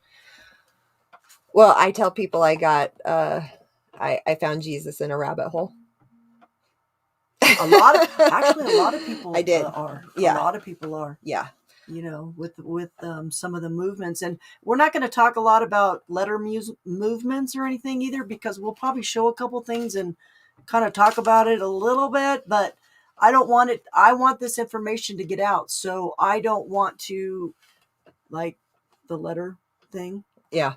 Well, I tell people I got, I found Jesus in a rabbit hole. A lot of people I did. Are. Yeah. A lot of people are. Yeah. You know, with some of the movements, and we're not going to talk a lot about letter movements or anything either, because we'll probably show a couple things and kind of talk about it a little bit, but I don't want it. I want this information to get out, so I don't want to, like, the letter thing. Yeah.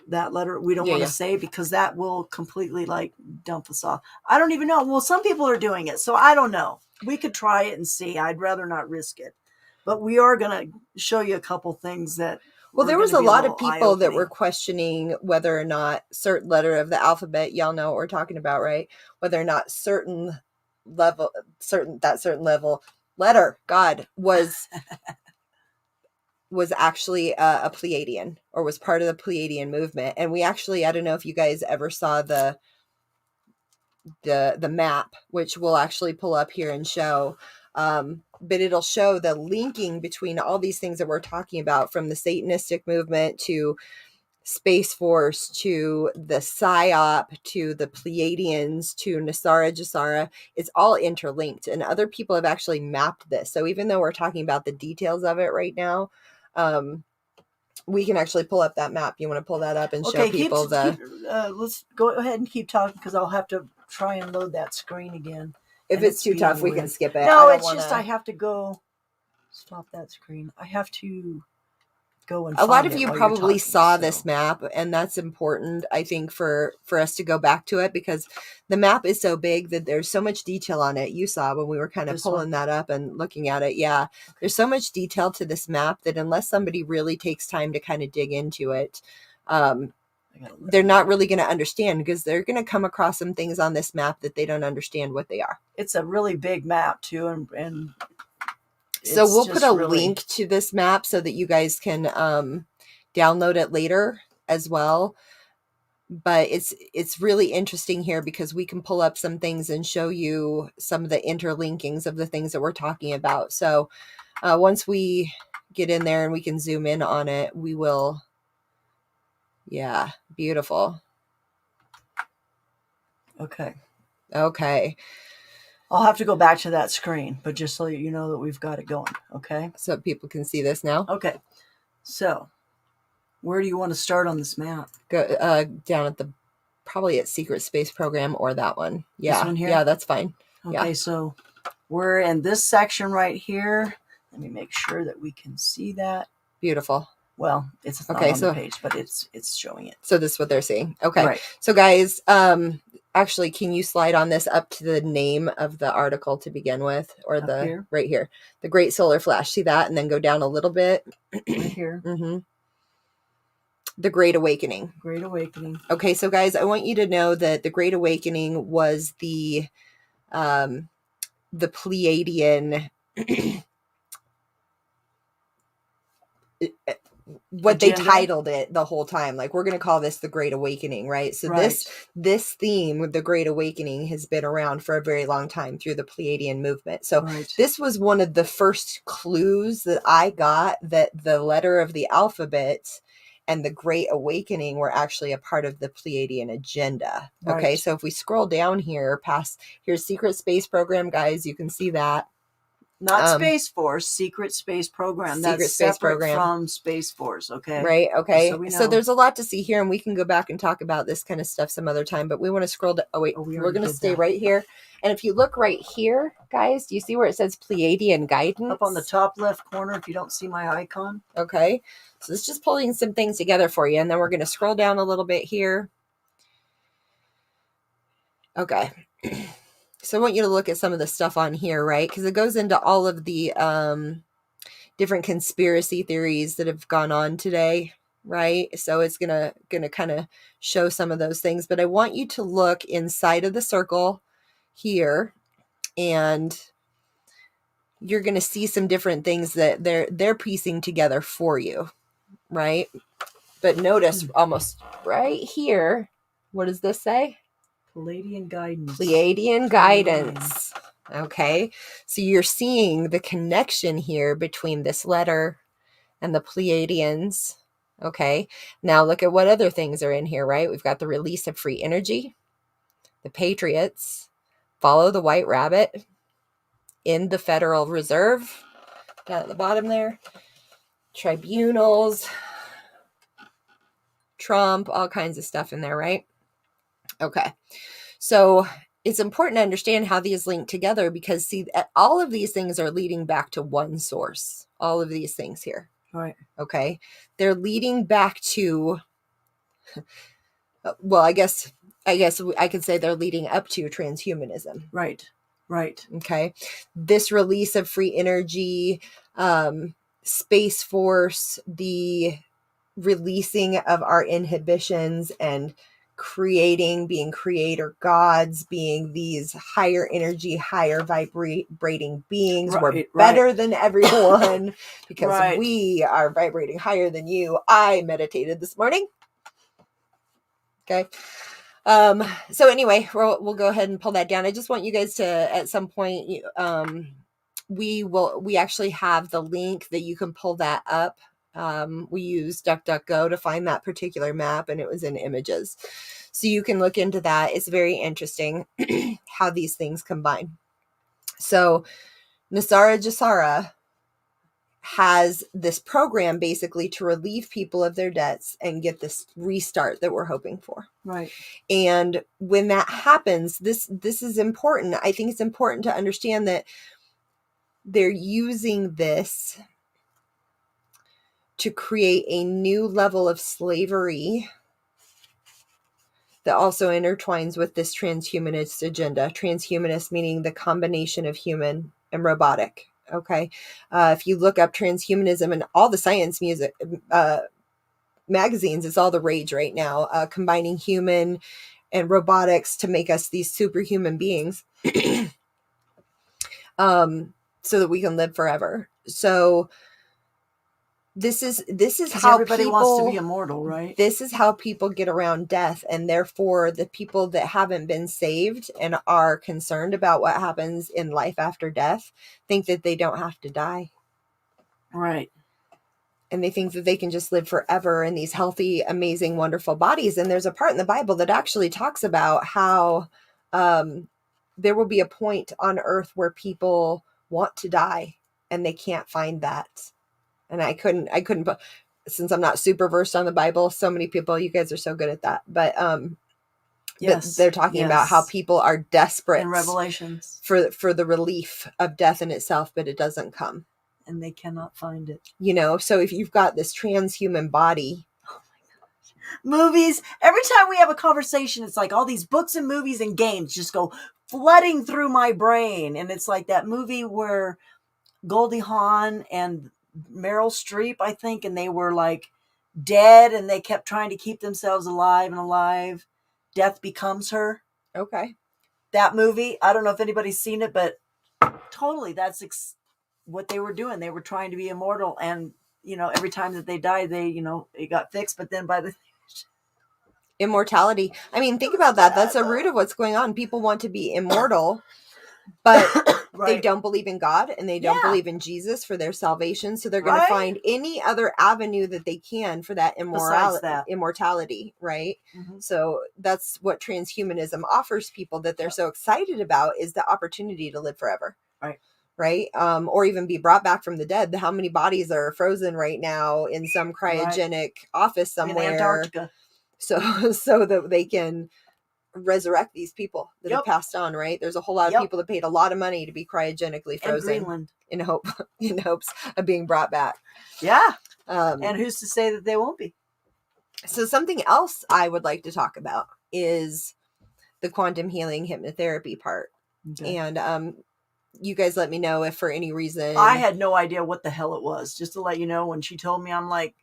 That letter we don't want to say, because that will completely like dump us off. I don't even know. Well, some people are doing it, so I don't know. We could try it and see. I'd rather not risk it. But we are going to show you a couple things that. Well, there was a lot of people that were questioning whether or not certain letter of the alphabet, y'all know what we're talking about, right? Whether or not certain level letter, God, was actually a Pleiadian, or was part of the Pleiadian movement. And we actually, I don't know if you guys ever saw the map, which we'll actually pull up here and show. But it'll show the linking between all these things that we're talking about, from the Satanistic movement to Space Force to the PSYOP to the Pleiadians to Nesara, Gesara. It's all interlinked, and other people have actually mapped this. So even though we're talking about the details of it right now, we can actually pull up that map. You want to pull that up and show people let's go ahead and keep talking, because I'll have to try and load that screen again. If it's too tough, we can skip it. No, it's just I have to go stop that screen. I have to go and a lot of you probably saw this map, and that's important, I think, for us to go back to it, because the map is so big that there's so much detail on it. You saw when we were kind of pulling that up and looking at it. Yeah, there's so much detail to this map that unless somebody really takes time to kind of dig into it, they're not really going to understand, because they're going to come across some things on this map that they don't understand what they are. It's a really big map too, and so we'll put a link to this map so that you guys can download it later as well. But it's really interesting here, because we can pull up some things and show you some of the interlinkings of the things that we're talking about. So once we get in there and we can zoom in on it, we will. Yeah, beautiful. Okay. I'll have to go back to that screen, but just so you know that we've got it going, okay? So people can see this now. Okay. So, where do you want to start on this map? Go down at probably at Secret Space Program, or that one. Yeah. This one here? Yeah, that's fine. Okay, so we're in this section right here. Let me make sure that we can see that. Beautiful. Well, it's not on the page, but it's showing it. So this is what they're seeing. Okay. Right. So guys, actually, can you slide on this up to the name of the article to begin with, or Up here? Right here, the Great Solar Flash? See that, and then go down a little bit. Right here. Mm-hmm. The Great Awakening. Great Awakening. Okay, so guys, I want you to know that the Great Awakening was the Pleiadian. What agenda? They titled it the whole time, like, we're going to call this the Great Awakening, right? So this theme, the Great Awakening, has been around for a very long time through the Pleiadian movement. So this was one of the first clues that I got that the letter of the alphabet and the Great Awakening were actually a part of the Pleiadian agenda. Okay, so if we scroll down here past, here's Secret Space Program, guys, you can see that. Not Space Force, Secret Space Program. That's separate from Space Force, okay? Right, okay. So there's a lot to see here, and we can go back and talk about this kind of stuff some other time, but we want to scroll to, we're going to stay right here. And if you look right here, guys, do you see where it says Pleiadian Guidance? Up on the top left corner, if you don't see my icon. Okay. So it's just pulling some things together for you, and then we're going to scroll down a little bit here. Okay. So I want you to look at some of the stuff on here, right? Because it goes into all of the different conspiracy theories that have gone on today, right? So it's gonna kind of show some of those things. But I want you to look inside of the circle here, and you're gonna see some different things that they're piecing together for you, right? But notice almost right here, what does this say? Pleiadian Guidance. Pleiadian Guidance. Okay. So you're seeing the connection here between this letter and the Pleiadians. Okay. Now look at what other things are in here, right? We've got the release of free energy, the Patriots, follow the White Rabbit, in the Federal Reserve, down at the bottom there, tribunals, Trump, all kinds of stuff in there, right? Okay. So it's important to understand how these link together, because see, all of these things are leading back to one source. All of these things here. Right. Okay. They're leading back to, well, I guess I could say they're leading up to transhumanism. Right. Right. Okay. This release of free energy, Space Force, the releasing of our inhibitions and being creator gods, being these higher energy, higher vibrating beings. We're better than everyone because we are vibrating higher than you. I meditated this morning. Okay. So anyway, we'll go ahead and pull that down. I just want you guys to, at some point, we actually have the link that you can pull that up. We used DuckDuckGo to find that particular map, and it was in images. So you can look into that. It's very interesting how these things combine. So Nesara Gesara has this program basically to relieve people of their debts and get this restart that we're hoping for. Right. And when that happens, this is important. I think it's important to understand that they're using this to create a new level of slavery that also intertwines with this transhumanist agenda. Transhumanist meaning the combination of human and robotic. Okay. If you look up transhumanism and all the science magazines, it's all the rage right now, combining human and robotics to make us these superhuman beings, so that we can live forever. So this is how everybody wants to be immortal, right? This is how people get around death, and therefore the people that haven't been saved and are concerned about what happens in life after death think that they don't have to die. Right. And they think that they can just live forever in these healthy, amazing, wonderful bodies. And there's a part in the Bible that actually talks about how there will be a point on earth where people want to die and they can't find that. And I couldn't, since I'm not super versed on the Bible, so many people, you guys are so good at that. But yes, they're talking about how people are desperate in Revelations for the relief of death in itself, but it doesn't come. And they cannot find it. You know, so if you've got this transhuman body. Oh my gosh. Movies. Every time we have a conversation, it's like all these books and movies and games just go flooding through my brain. And it's like that movie where Goldie Hawn and Meryl Streep, I think, and they were like dead and they kept trying to keep themselves alive and alive. Death Becomes Her. Okay. That movie, I don't know if anybody's seen it, but totally that's what they were doing. They were trying to be immortal, and you know, every time that they died, they, you know, it got fixed, but then by the immortality, I mean, think about that. That's the root of what's going on. People want to be immortal, but right. They don't believe in God and they don't believe in Jesus for their salvation. So they're going to find any other avenue that they can for that immortality, right? Mm-hmm. So that's what transhumanism offers people, that they're so excited about, is the opportunity to live forever. Right. Or even be brought back from the dead. How many bodies are frozen right now in some cryogenic office somewhere in Antarctica, so that they can resurrect these people that have passed on, right? There's a whole lot of people that paid a lot of money to be cryogenically frozen in hopes of being brought back. And who's to say that they won't be? So something else I would like to talk about is the quantum healing hypnotherapy part. Okay. And you guys let me know if for any reason. I had no idea what the hell it was. Just to let you know, when she told me, I'm like,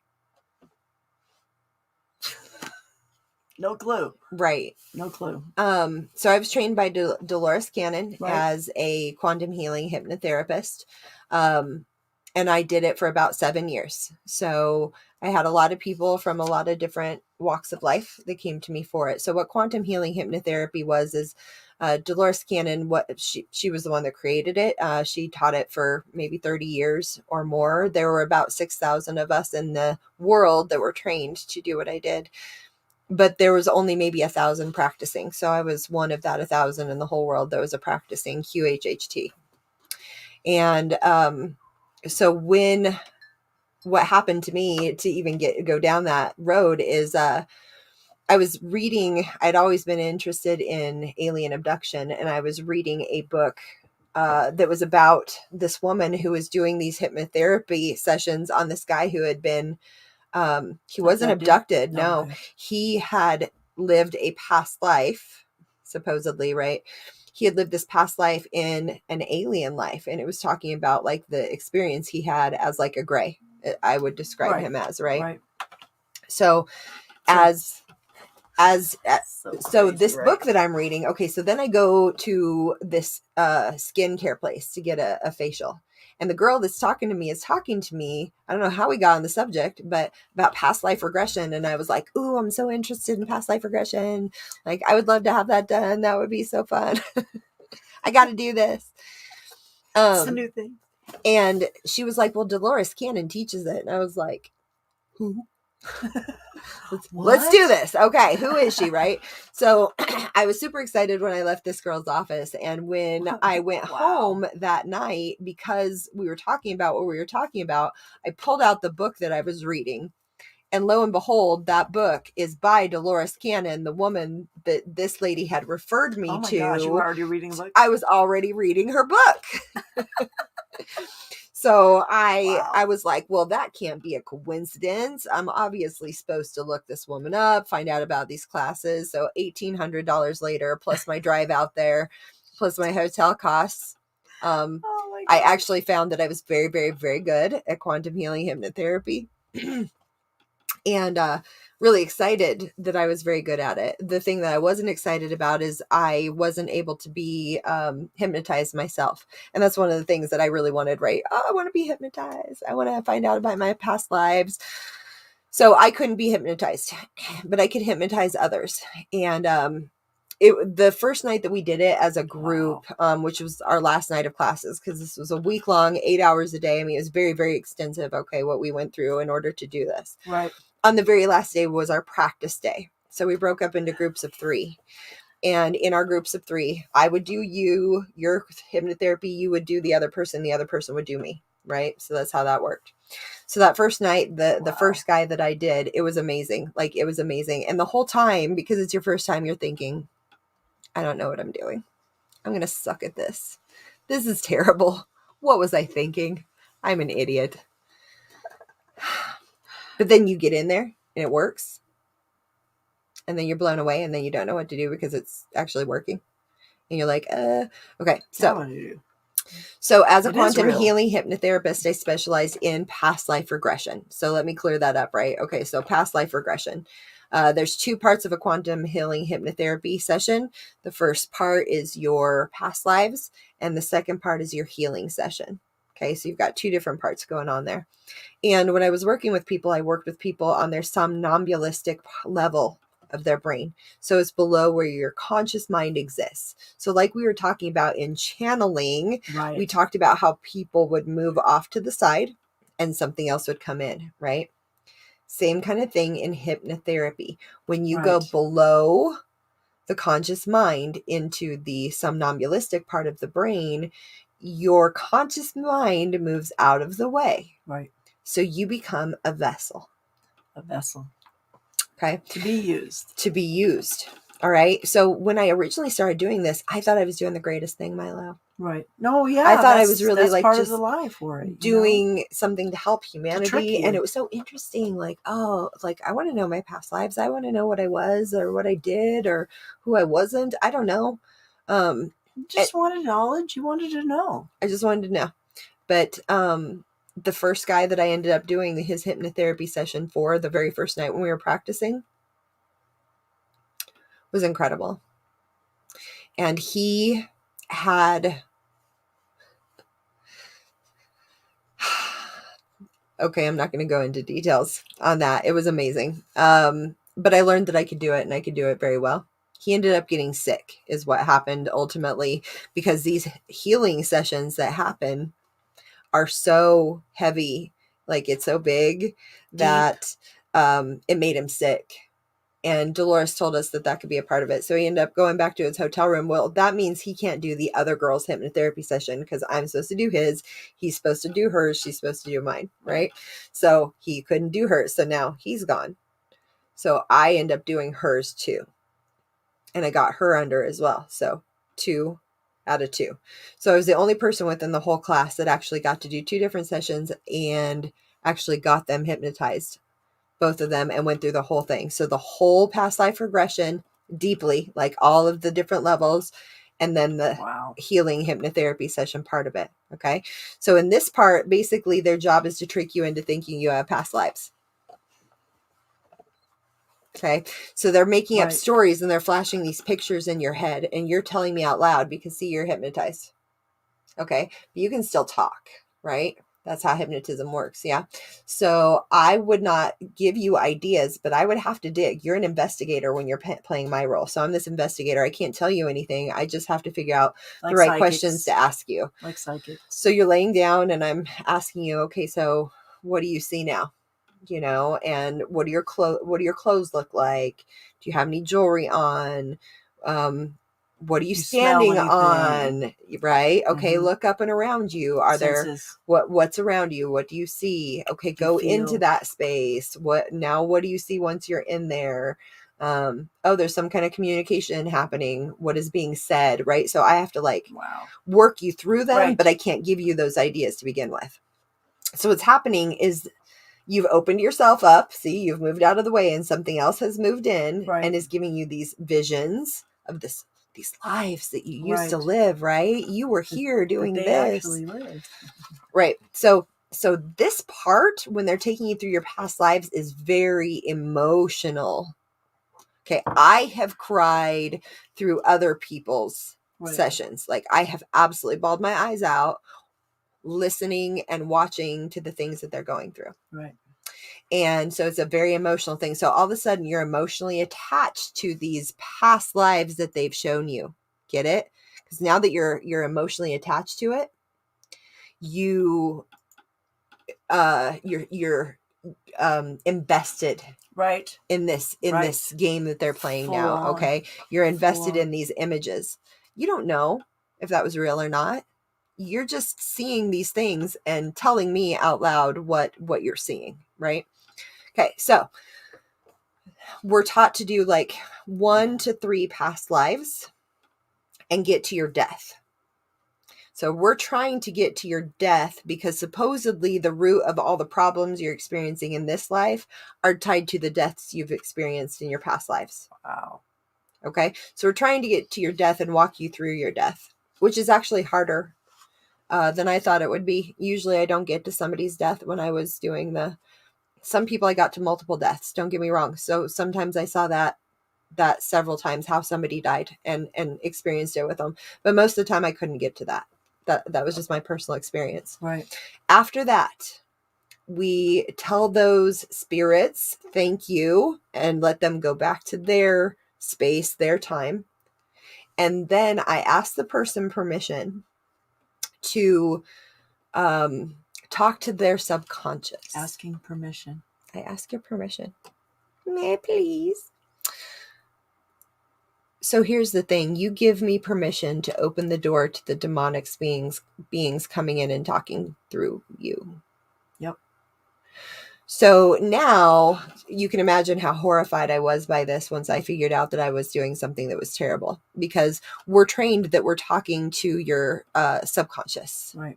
no clue. Right. No clue. So I was trained by Dolores Cannon as a quantum healing hypnotherapist. And I did it for about 7 years. So I had a lot of people from a lot of different walks of life that came to me for it. So what quantum healing hypnotherapy is Dolores Cannon, she was the one that created it. She taught it for maybe 30 years or more. There were about 6,000 of us in the world that were trained to do what I did. But there was only maybe 1,000 practicing. So I was one of that 1,000 in the whole world that was a practicing QHHT. And so what happened to me to even go down that road is I was reading, I'd always been interested in alien abduction, and I was reading a book that was about this woman who was doing these hypnotherapy sessions on this guy who had been, he wasn't abducted. No, he had lived a past life, supposedly, right? He had lived this past life in an alien life, and it was talking about like the experience he had as like a gray, I would describe him as, right? So so this book that I'm reading, okay, so then I go to this skincare place to get a facial. And the girl that's talking to me is talking to me, I don't know how we got on the subject, but about past life regression. And I was like, ooh, I'm so interested in past life regression. Like, I would love to have that done. That would be so fun. I got to do this. It's a new thing. And she was like, well, Dolores Cannon teaches it. And I was like, who? Let's do this. Okay, who is she, right? So I was super excited when I left this girl's office, and when I went home that night, because we were talking about what we were talking about, I pulled out the book that I was reading, and lo and behold, that book is by Dolores Cannon, the woman that this lady had referred me to. Oh my gosh, you were already reading the book? I was already reading her book. So I was like, well, that can't be a coincidence. I'm obviously supposed to look this woman up, find out about these classes. So $1,800 later, plus my drive out there, plus my hotel costs. I actually found that I was very, very, very good at quantum healing hypnotherapy. And really excited that I was very good at it. The thing that I wasn't excited about is I wasn't able to be hypnotized myself. And that's one of the things that I really wanted, right? Oh, I want to be hypnotized. I want to find out about my past lives. So I couldn't be hypnotized, but I could hypnotize others. And the first night that we did it as a group, which was our last night of classes, because this was a week long, 8 hours a day. I mean, it was very, very extensive. Okay, what we went through in order to do this. Right. On the very last day was our practice day. So we broke up into groups of 3. And in our groups of 3, I would do your hypnotherapy, you would do the other person would do me. Right. So that's how that worked. So that first night, the first guy that I did, it was amazing. Like, it was amazing. And the whole time, because it's your first time, you're thinking, I don't know what I'm doing. I'm going to suck at this. This is terrible. What was I thinking? I'm an idiot. But then you get in there and it works. And then you're blown away and then you don't know what to do because it's actually working. And you're like, okay. So as a quantum healing hypnotherapist, I specialize in past life regression. So let me clear that up, right? Okay, so past life regression. There's two parts of a quantum healing hypnotherapy session. The first part is your past lives, and the second part is your healing session. Okay, so you've got two different parts going on there. And when I was working with people, I worked with people on their somnambulistic level of their brain. So it's below where your conscious mind exists. So like we were talking about in channeling, we talked about how people would move off to the side and something else would come in, right? Same kind of thing in hypnotherapy. When you go below the conscious mind into the somnambulistic part of the brain, your conscious mind moves out of the way. Right. So you become a vessel. A vessel. Okay. To be used. To be used. All right. So when I originally started doing this, I thought I was doing the greatest thing, Milo. Right. No, yeah. I thought I was really like part just of the life for it, doing something to help humanity. And it was so interesting. Like, oh, like I want to know my past lives. I want to know what I was or what I did or who I wasn't. I don't know. You just wanted knowledge. You wanted to know. I just wanted to know. But the first guy that I ended up doing his hypnotherapy session for the very first night when we were practicing was incredible. And he had, okay, I'm not going to go into details on that. It was amazing. But I learned that I could do it and I could do it very well. He ended up getting sick is what happened ultimately, because these healing sessions that happen are so heavy, like it's so big that it made him sick. And Dolores told us that that could be a part of it. So he ended up going back to his hotel room. Well, that means he can't do the other girl's hypnotherapy session because I'm supposed to do his. He's supposed to do hers. She's supposed to do mine, right? So he couldn't do hers. So now he's gone. So I end up doing hers too. And I got her under as well. So 2 out of 2. So I was the only person within the whole class that actually got to do 2 different sessions and actually got them hypnotized, both of them, and went through the whole thing. So the whole past life regression deeply, like all of the different levels, and then the healing hypnotherapy session part of it. Okay. So in this part, basically their job is to trick you into thinking you have past lives. Okay. So they're making up stories and they're flashing these pictures in your head and you're telling me out loud because see, you're hypnotized. Okay. But you can still talk, right? That's how hypnotism works. Yeah. So I would not give you ideas, but I would have to dig. You're an investigator when you're playing my role. So I'm this investigator. I can't tell you anything. I just have to figure out the right questions to ask you. Like psychics. So you're laying down and I'm asking you, okay, so what do you see now? You know, and what do your clothes look like? Do you have any jewelry on? What are you standing on? Right? Okay, look up and around you. Are senses. What's around you? What do you see? Okay, go into that space. What do you see once you're in there? Oh, there's some kind of communication happening. What is being said, right? So I have to work you through them, but I can't give you those ideas to begin with. So what's happening is you've opened yourself up. See, you've moved out of the way and something else has moved in and is giving you these visions of these lives that you used to live, right? You were here doing this. Actually lived. Right. So this part, when they're taking you through your past lives, is very emotional. Okay. I have cried through other people's sessions. Like I have absolutely bawled my eyes out listening and watching to the things that they're going through. Right. And so it's a very emotional thing. So all of a sudden you're emotionally attached to these past lives that they've shown you. Get it? Because now that you're emotionally attached to it, you're invested in this game that they're playing now. Okay. You're invested in these images. You don't know if that was real or not. You're just seeing these things and telling me out loud what you're seeing, right? Okay, so we're taught to do like 1 to 3 past lives and get to your death. So we're trying to get to your death because supposedly the root of all the problems you're experiencing in this life are tied to the deaths you've experienced in your past lives. Wow. Okay. So we're trying to get to your death and walk you through your death, which is actually harder than I thought it would be. Usually I don't get to somebody's death when I was doing some people I got to multiple deaths. Don't get me wrong. So sometimes I saw that several times, how somebody died and experienced it with them. But most of the time I couldn't get to that. That was just my personal experience. Right. After that, we tell those spirits, thank you, and let them go back to their space, their time. And then I ask the person permission to talk to their subconscious. Asking permission. I ask your permission. May I please? So here's the thing. You give me permission to open the door to the demonic beings coming in and talking through you. Yep. So now you can imagine how horrified I was by this once I figured out that I was doing something that was terrible, because we're trained that we're talking to your subconscious. Right.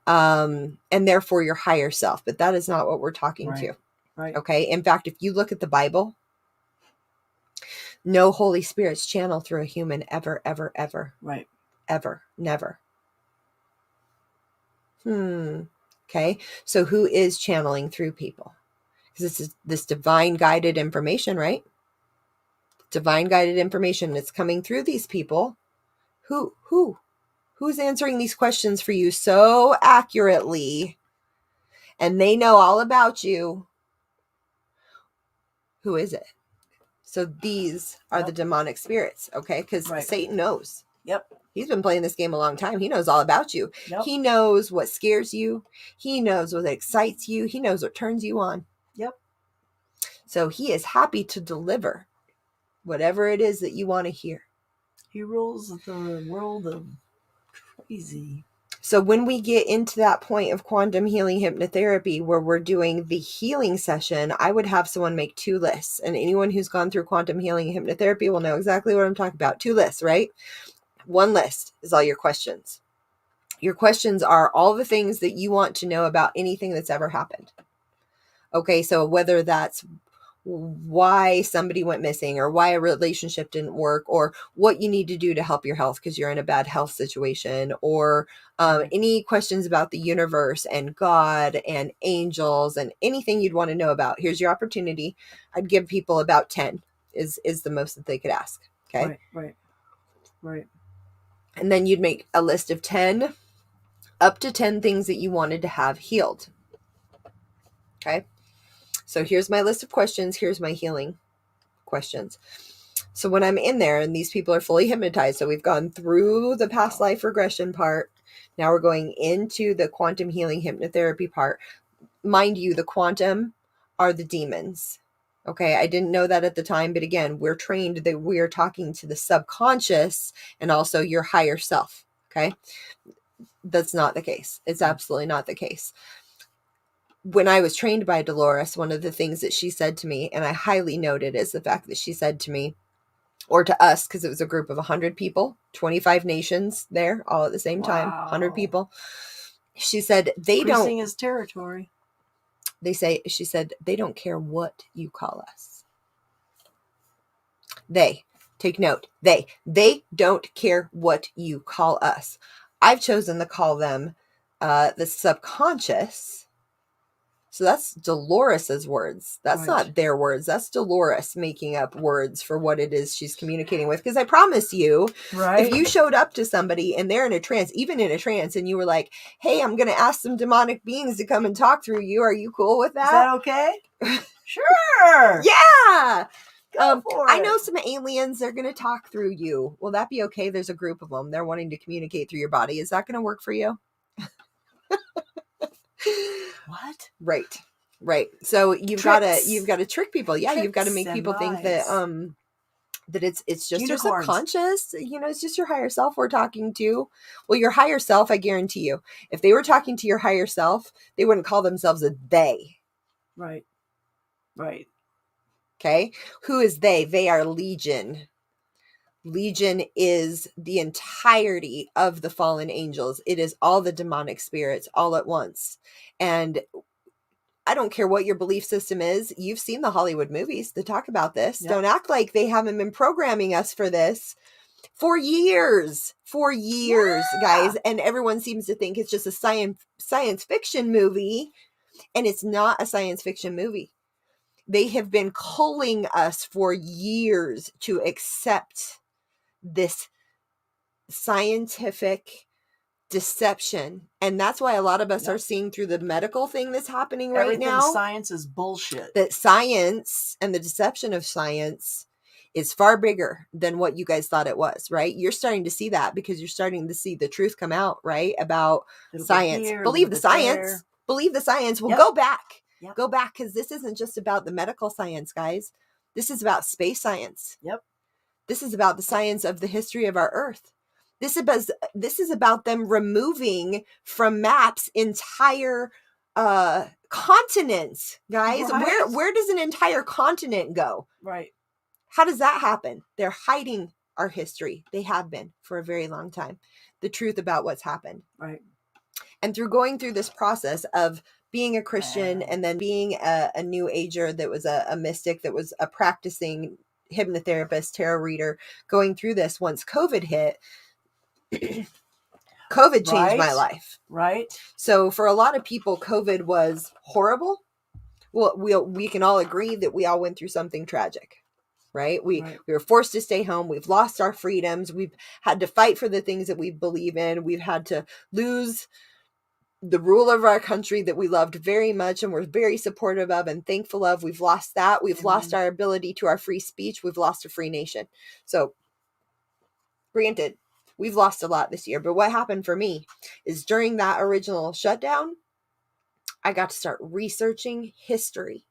And therefore your higher self, but that is not what we're talking to. Right. Okay. In fact, if you look at the Bible, no Holy Spirits channel through a human ever, ever, ever. Right. Ever. Never. Okay. So who is channeling through people? Because this is this divine guided information, right? Divine guided information that's coming through these people. Who's answering these questions for you so accurately? And they know all about you. Who is it? So these are the demonic spirits, okay? Because Satan knows. Yep. He's been playing this game a long time. He knows all about you. Yep. He knows what scares you. He knows what excites you. He knows what turns you on. Yep. So he is happy to deliver whatever it is that you want to hear. He rules the world of crazy. So when we get into that point of quantum healing hypnotherapy where we're doing the healing session, I would have someone make 2 lists. And anyone who's gone through quantum healing hypnotherapy will know exactly what I'm talking about. 2 lists, right? 1 list is all your questions. Your questions are all the things that you want to know about anything that's ever happened. Okay, so whether that's why somebody went missing, or why a relationship didn't work, or what you need to do to help your health because you're in a bad health situation, or any questions about the universe and God and angels and anything you'd want to know about. Here's your opportunity. I'd give people about 10 is the most that they could ask. Okay. Right. And then you'd make a list of 10, up to 10 things that you wanted to have healed. Okay. So here's my list of questions. Here's my healing questions. So when I'm in there and these people are fully hypnotized, so we've gone through the past life regression part. Now we're going into the quantum healing hypnotherapy part. Mind you, the quantum are the demons. Okay. I didn't know that at the time, but again, we're trained that we're talking to the subconscious and also your higher self. Okay. That's not the case. It's absolutely not the case. When I was trained by Dolores, one of the things that she said to me, and I highly noted, is the fact that she said to me, or to us, because it was a group of 100 people, 25 nations there, all at the same time, 100 people. She said, Increasing his territory. She said, they don't care what you call us. Take note, they don't care what you call us. I've chosen to call them the subconscious. So that's Dolores's words. That's not their words. That's Dolores making up words for what it is she's communicating with. Because I promise you, if you showed up to somebody and they're in a trance, even in a trance, and you were like, hey, I'm going to ask some demonic beings to come and talk through you. Are you cool with that? Is that okay? Sure. Yeah. I know some aliens. They're going to talk through you. Will that be okay? There's a group of them. They're wanting to communicate through your body. Is that going to work for you? What? Right. So you've got to trick people. Yeah, you've got to make people think that that it's just your subconscious. It's just your higher self we're talking to. Well, your higher self, I guarantee you, if they were talking to your higher self, they wouldn't call themselves a they. Right. Okay. Who is they? They are Legion. Legion is the entirety of the fallen angels. It is all the demonic spirits all at once. And I don't care what your belief system is. You've seen the Hollywood movies that talk about this. Yep. Don't act like they haven't been programming us for this for years, guys. And everyone seems to think it's just a science fiction movie, and it's not a science fiction movie. They have been culling us for years to accept this scientific deception, and that's why a lot of us are seeing through the medical thing that's happening right now. Science is bullshit. That science and the deception of science is far bigger than what you guys thought it was, right? You're starting to see that because you're starting to see the truth come out, right? About science. Believe the science. Believe the science. Well, go back. Yep. Go back, because this isn't just about the medical science, guys. This is about space science. Yep. This is about the science of the history of our Earth. This is about them removing from maps entire continents, guys. Right. Where does an entire continent go? Right. How does that happen? They're hiding our history. They have been for a very long time. The truth about what's happened. Right. And through going through this process of being a Christian and then being a New Ager that was a mystic, that was a practicing hypnotherapist, tarot reader, going through this, once COVID hit, COVID changed my life. Right. So for a lot of people, COVID was horrible. Well, we can all agree that we all went through something tragic, right? We were forced to stay home. We've lost our freedoms. We've had to fight for the things that we believe in. We've had to lose the rule of our country that we loved very much and we're very supportive of and thankful of. We've lost that. We've lost our ability to our free speech. We've lost a free nation. So granted, we've lost a lot this year. But what happened for me is during that original shutdown, I got to start researching history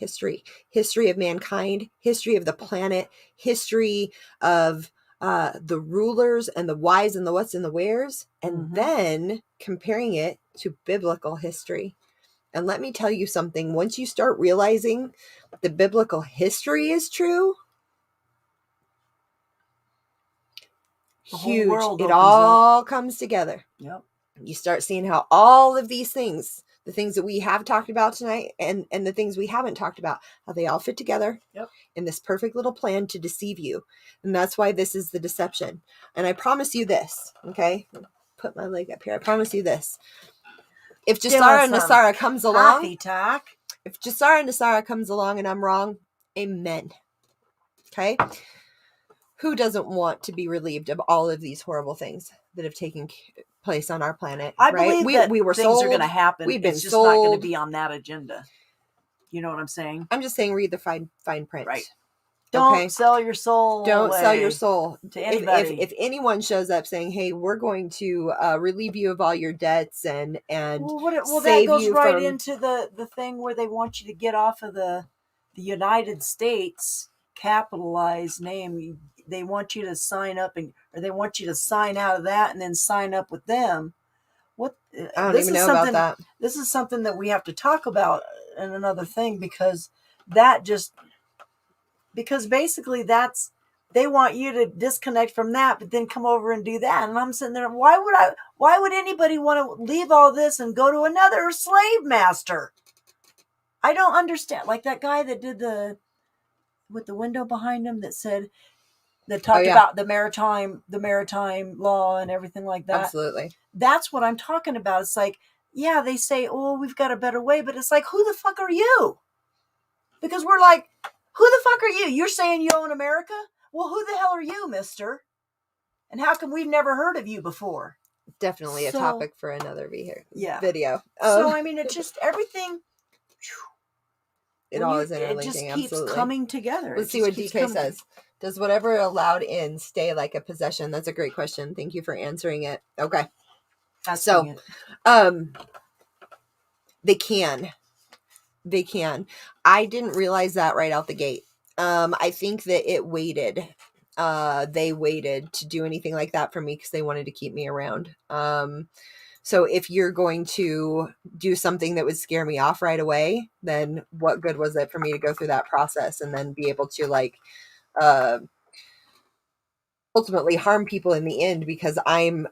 of mankind, history of the planet, history of the rulers and the whys and the whats and the wheres, and then comparing it to biblical history. And let me tell you something, once you start realizing the biblical history is true, huge, it all comes together. Yep. You start seeing how all of these things, the things that we have talked about tonight and the things we haven't talked about, how they all fit together in this perfect little plan to deceive you. And that's why this is the deception. And I promise you this, okay? Put my leg up here. I promise you this. If Gesara and Nesara comes along, if Gesara and Nesara comes along and I'm wrong, amen. Okay? Who doesn't want to be relieved of all of these horrible things that have taken place on our planet? I believe that we were things sold, are going to happen. We've been it's just sold. not going to be on that agenda. You know what I'm saying? I'm just saying, read the fine print. Right. Don't sell your soul. Don't sell your soul to anybody. If anyone shows up saying, "Hey, we're going to relieve you of all your debts and save that goes you right from... into the thing where they want you to get off of the United States capitalized name. They want you to sign up or they want you to sign out of that and then sign up with them. I don't even know about that. This is something that we have to talk about in another thing because basically they want you to disconnect from that, but then come over and do that. And I'm sitting there, why would anybody want to leave all this and go to another slave master? I don't understand. Like that guy that did with the window behind him that talked about the maritime law and everything like that. Absolutely. That's what I'm talking about. It's like, yeah, they say, oh, we've got a better way, but it's like, who the fuck are you? Because we're like, who the fuck are you? You're saying you own America? Well, who the hell are you, mister? And how come we've never heard of you before? Definitely a topic for another video. So, I mean, it's just everything. It all is interlinking. It just keeps coming together. Let's see what DK says. Does whatever allowed in stay like a possession? That's a great question. Thank you for answering it. Okay. They can. I didn't realize that right out the gate. I think that it waited. They waited to do anything like that for me because they wanted to keep me around. So if you're going to do something that would scare me off right away, then what good was it for me to go through that process and then be able to ultimately harm people in the end, because I'm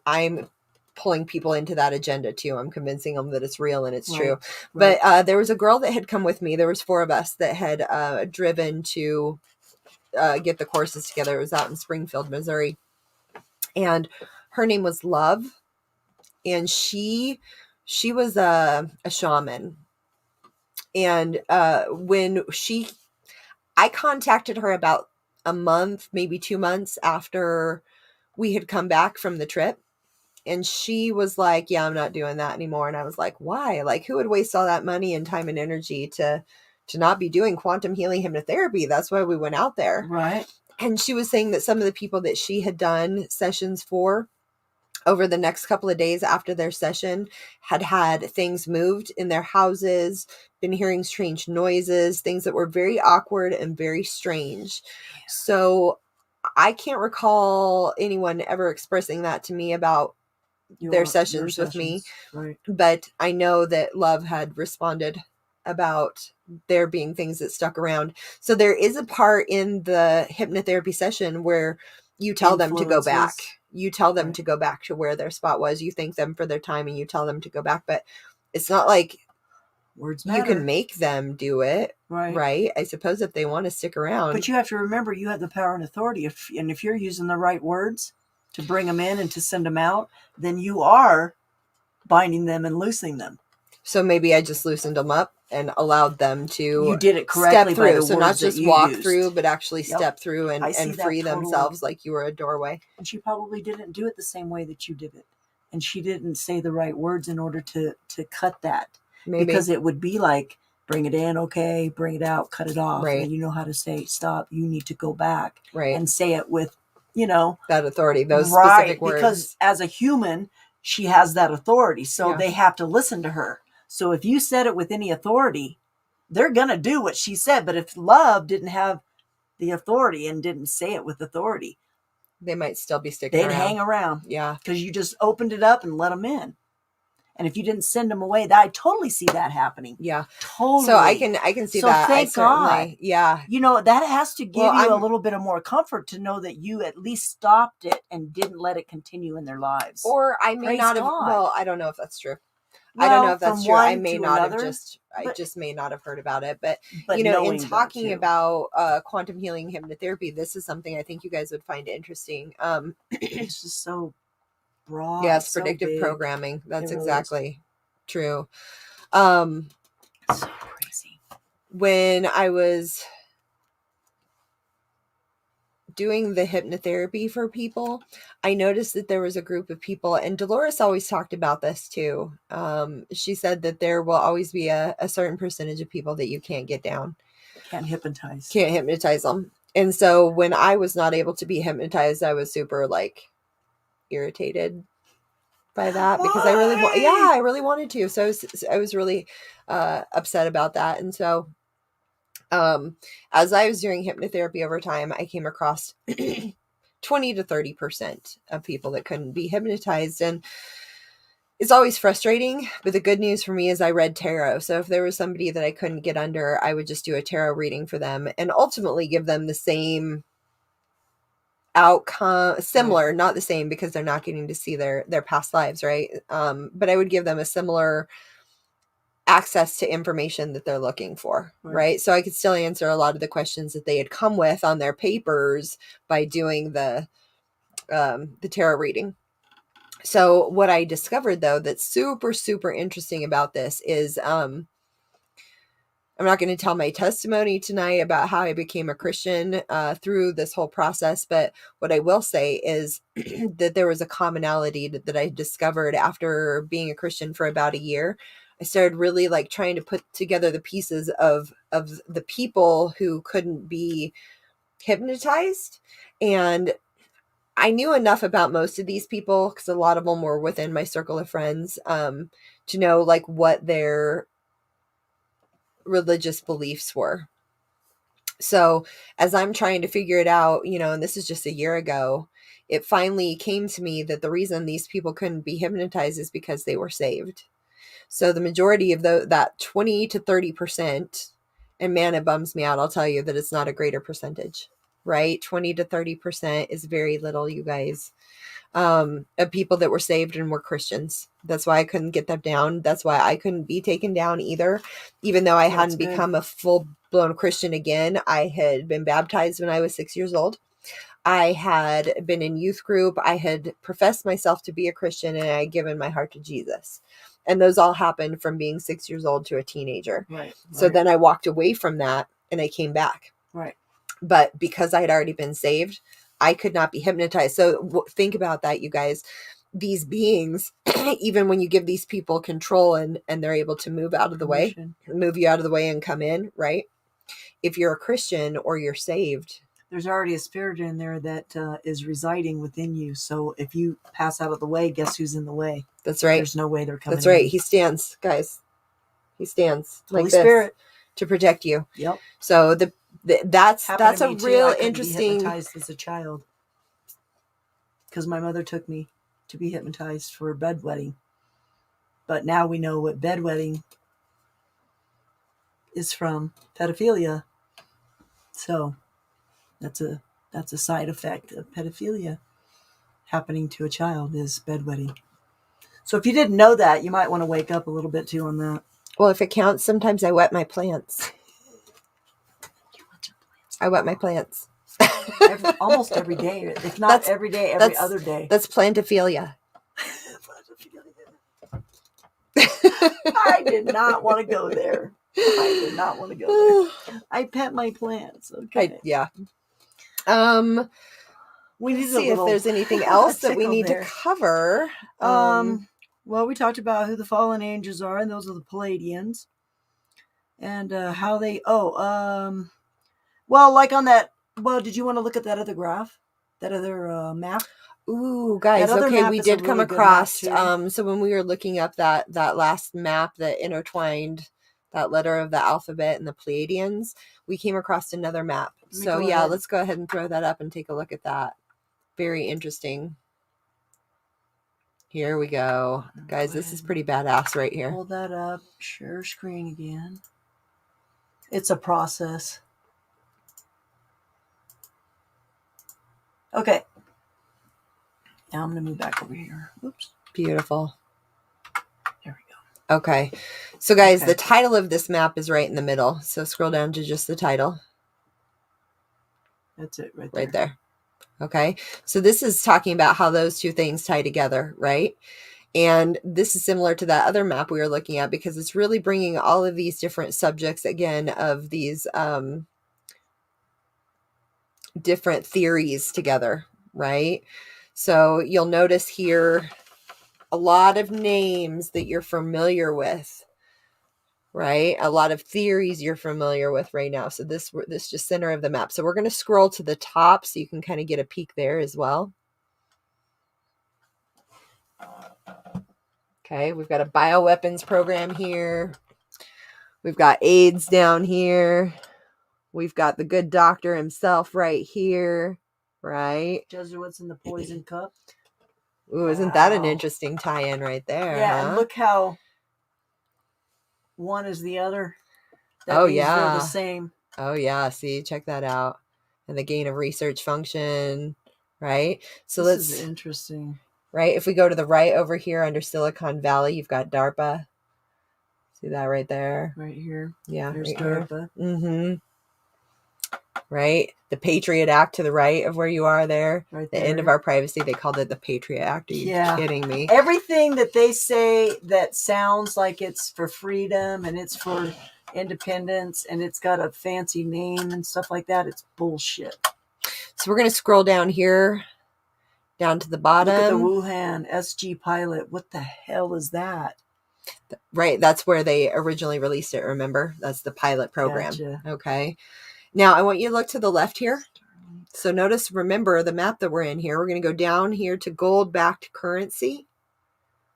pulling people into that agenda too. I'm convincing them that it's real and it's true. Right. But there was a girl that had come with me. There was 4 of us that had driven to get the courses together. It was out in Springfield, Missouri. And her name was Love. And she was a shaman. And when I contacted her about a month, maybe 2 months after we had come back from the trip. And she was like, yeah, I'm not doing that anymore. And I was like, why? Like, who would waste all that money and time and energy to not be doing quantum healing hypnotherapy? That's why we went out there. Right. And she was saying that some of the people that she had done sessions for over the next couple of days after their session had things moved in their houses, been hearing strange noises, things that were very awkward and very strange. So I can't recall anyone ever expressing that to me about their sessions with me. Right. But I know that Love had responded about there being things that stuck around. So there is a part in the hypnotherapy session where you tell them to go back. You tell them to go back to where their spot was. You thank them for their time and you tell them to go back. But it's not like words matter. You can make them do it. Right. I suppose if they want to stick around. But you have to remember, you have the power and authority. If you're using the right words to bring them in and to send them out, then you are binding them and loosing them. So maybe I just loosened them up and allowed them to you did it correctly step through. By the so not just walk through, but actually step through and free themselves like you were a doorway. And she probably didn't do it the same way that you did it. And she didn't say the right words in order to cut that. Maybe. Because it would be like, bring it in, okay, bring it out, cut it off. Right. And you know how to say, stop, you need to go back. Right. And say it with, that authority, those specific words. Because as a human, she has that authority. So they have to listen to her. So if you said it with any authority, they're going to do what she said. But if Love didn't have the authority and didn't say it with authority, they might still be sticking around. They'd hang around. Yeah. Because you just opened it up and let them in. And if you didn't send them away, I totally see that happening. Yeah. Totally. So I can see that. Thank God. Yeah. That has to give you a little bit of more comfort to know that you at least stopped it and didn't let it continue in their lives. Or I may not have. Well, I don't know if that's true. I don't know if that's true. I may not have I just may not have heard about it. But in talking about quantum healing hypnotherapy, this is something I think you guys would find interesting. It's just so broad. Yes, predictive programming. That's exactly true. So crazy. When I was doing the hypnotherapy for people, I noticed that there was a group of people, and Dolores always talked about this too. She said that there will always be a certain percentage of people that you can't get down. Can't hypnotize them. And so when I was not able to be hypnotized, I was super irritated by that. Why? Because I really wanted to. So I was really upset about that. And so as I was doing hypnotherapy over time, I came across 20 to 30% of people that couldn't be hypnotized. And it's always frustrating. But the good news for me is I read tarot. So if there was somebody that I couldn't get under, I would just do a tarot reading for them and ultimately give them the same outcome, similar, not the same, because they're not getting to see their past lives, right? But I would give them a similar access to information that they're looking for, right? So I could still answer a lot of the questions that they had come with on their papers by doing the tarot reading. So what I discovered, though, that's super, super interesting about this is I'm not going to tell my testimony tonight about how I became a Christian through this whole process, but what I will say is that there was a commonality that I discovered after being a Christian for about a year. I started really trying to put together the pieces of the people who couldn't be hypnotized. And I knew enough about most of these people, because a lot of them were within my circle of friends, to know what their religious beliefs were. So as I'm trying to figure it out, and this is just a year ago, it finally came to me that the reason these people couldn't be hypnotized is because they were saved. So the majority of that 20 to 30%, and man, it bums me out. I'll tell you that it's not a greater percentage. right? 20 to 30% is very little, you guys, of people that were saved and were Christians. That's why I couldn't get them down. That's why I couldn't be taken down either. Even though I hadn't become a full-blown Christian again. I had been baptized when I was 6 years old. I had been in youth group. I had professed myself to be a Christian, and I had given my heart to Jesus. And those all happened from being 6 years old to a teenager. Right. So then I walked away from that and I came back. Right. But because I had already been saved, I could not be hypnotized. So think about that, you guys. These beings, even when you give these people control and they're able to move out of the way, move you out of the way and come in, right? If you're a Christian or you're saved, there's already a spirit in there that is residing within you. So if you pass out of the way, guess who's in the way? That's right. There's no way they're coming. That's right. In. He stands, guys. He stands Holy like this Spirit to protect you. Yep. So that's a real interesting. I could be hypnotized as a child because my mother took me to be hypnotized for bedwetting. But now we know what bedwetting is from, pedophilia. So that's a side effect of pedophilia happening to a child is bedwetting. So if you didn't know that, you might want to wake up a little bit too on that. Well, if it counts, sometimes I wet my plants. I wet my plants. Almost every day. If not every day, every other day. That's plantophilia. I did not want to go there. I pet my plants. Okay. Yeah. We need to see if there's anything else that we need to cover. Well, we talked about who the fallen angels are, and those are the Pleiadians, and how they. Well, like on that. Well, did you want to look at that other graph, that other map? Ooh, guys. Okay, we did come across. So when we were looking up that last map that intertwined that letter of the alphabet and the Pleiadians, we came across another map. So yeah, let's go ahead and throw that up and take a look at that. Very interesting. Here we go. Guys, this is pretty badass right here. Pull that up. Share screen again. It's a process. Okay. Now I'm going to move back over here. Oops. Beautiful. There we go. Okay. So guys, the title of this map is right in the middle. So scroll down to just the title. That's it right there. Right there. Okay. So this is talking about how those two things tie together, right? And this is similar to that other map we were looking at because it's really bringing all of these different subjects again of these different theories together, right? So you'll notice here a lot of names that you're familiar with, right? A lot of theories you're familiar with right now. So this just center of the map. So we're going to scroll to the top so you can kind of get a peek there as well. Okay, we've got a bioweapons program here. We've got AIDS down here. We've got the good doctor himself right here, right? Jesuits in the poison cup. Ooh, isn't that an interesting tie-in right there? Yeah, and look how one is the other. That means they're the same. Oh yeah, see, check that out. And the gain of research function, right? So this is interesting. Right, if we go to the right over here under Silicon Valley, you've got DARPA. See that right there? Right here. Yeah, there's right DARPA. Here. Mm-hmm. Right, the Patriot Act to the right of where you are there. Right there. The end of our privacy. They called it the Patriot Act. Are you kidding me? Everything that they say that sounds like it's for freedom and it's for independence and it's got a fancy name and stuff like that, it's bullshit. So we're going to scroll down here. Down to the bottom. Look at the Wuhan SG pilot. What the hell is that? Right. That's where they originally released it. Remember? That's the pilot program. Gotcha. Okay. Now I want you to look to the left here. So notice, remember the map that we're in here. We're going to go down here to gold backed currency.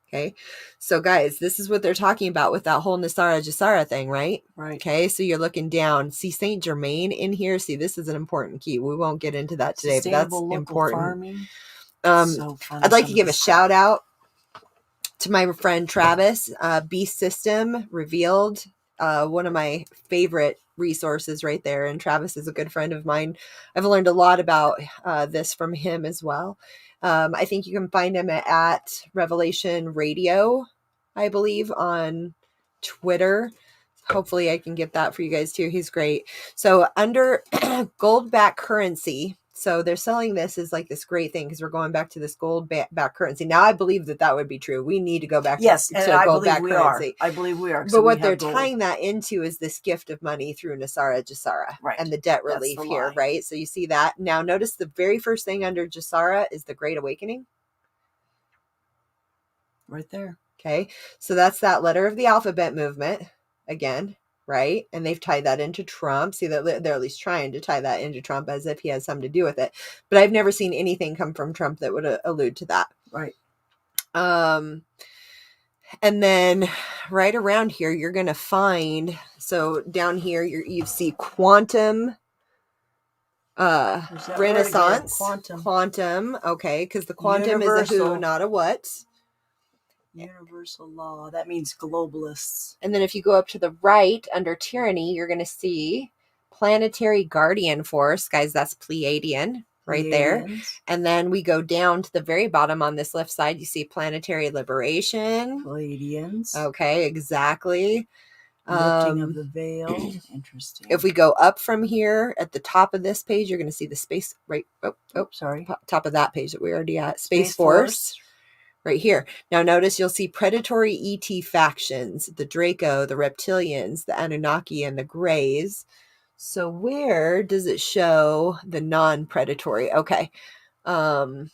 Okay. So guys, this is what they're talking about with that whole Nesara Gesara thing, right? Right. Okay. So you're looking down. See Saint Germain in here. See, this is an important key. We won't get into that today, but that's important. Farming. So I'd like to give a shout out to my friend Travis. Beast System revealed one of my favorite resources right there. And Travis is a good friend of mine. I've learned a lot about this from him as well. I think you can find him at Revelation Radio, I believe, on Twitter. Hopefully I can get that for you guys too. He's great. So under gold back currency, so they're selling this as like this great thing because we're going back to this gold back currency. Now I believe that would be true. We need to go back to gold back currency. I believe we are. But what they're tying that into is this gift of money through Nesara, Gesara, and the debt relief here, right? So you see that. Now notice the very first thing under Gesara is the Great Awakening. Right there. Okay. So that's that letter of the alphabet movement again. Right. And they've tied that into Trump. See that they're at least trying to tie that into Trump as if he has something to do with it. But I've never seen anything come from Trump that would allude to that. Right. And then right around here, you're going to find, so down here, you see quantum, renaissance, quantum. Okay. Cause the quantum is a who, not a what. Universal law. That means globalists. And then if you go up to the right under tyranny, you're going to see planetary guardian force. Guys, that's Pleiadian right there. And then we go down to the very bottom on this left side. You see planetary liberation. Pleiadians. Okay, exactly. Lifting of the veil. Interesting. If we go up from here at the top of this page, you're going to see the space right. Sorry. Top of that page that we're already at. Space Force. Right here. Now notice you'll see predatory ET factions, the Draco, the Reptilians, the Anunnaki, and the Greys. So where does it show the non-predatory? Okay. Aren't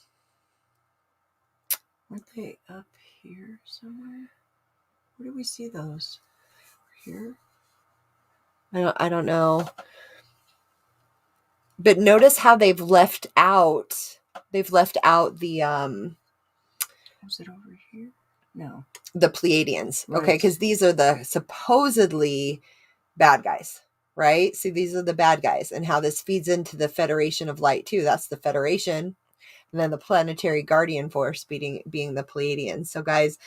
they up here somewhere? Where do we see those? Here? I don't know. But notice how they've left out the was it over here? No. The Pleiadians. Right. Okay, because these are the supposedly bad guys, right? See, these are the bad guys, and how this feeds into the Federation of Light too. That's the Federation, and then the planetary guardian force being the Pleiadians. So guys,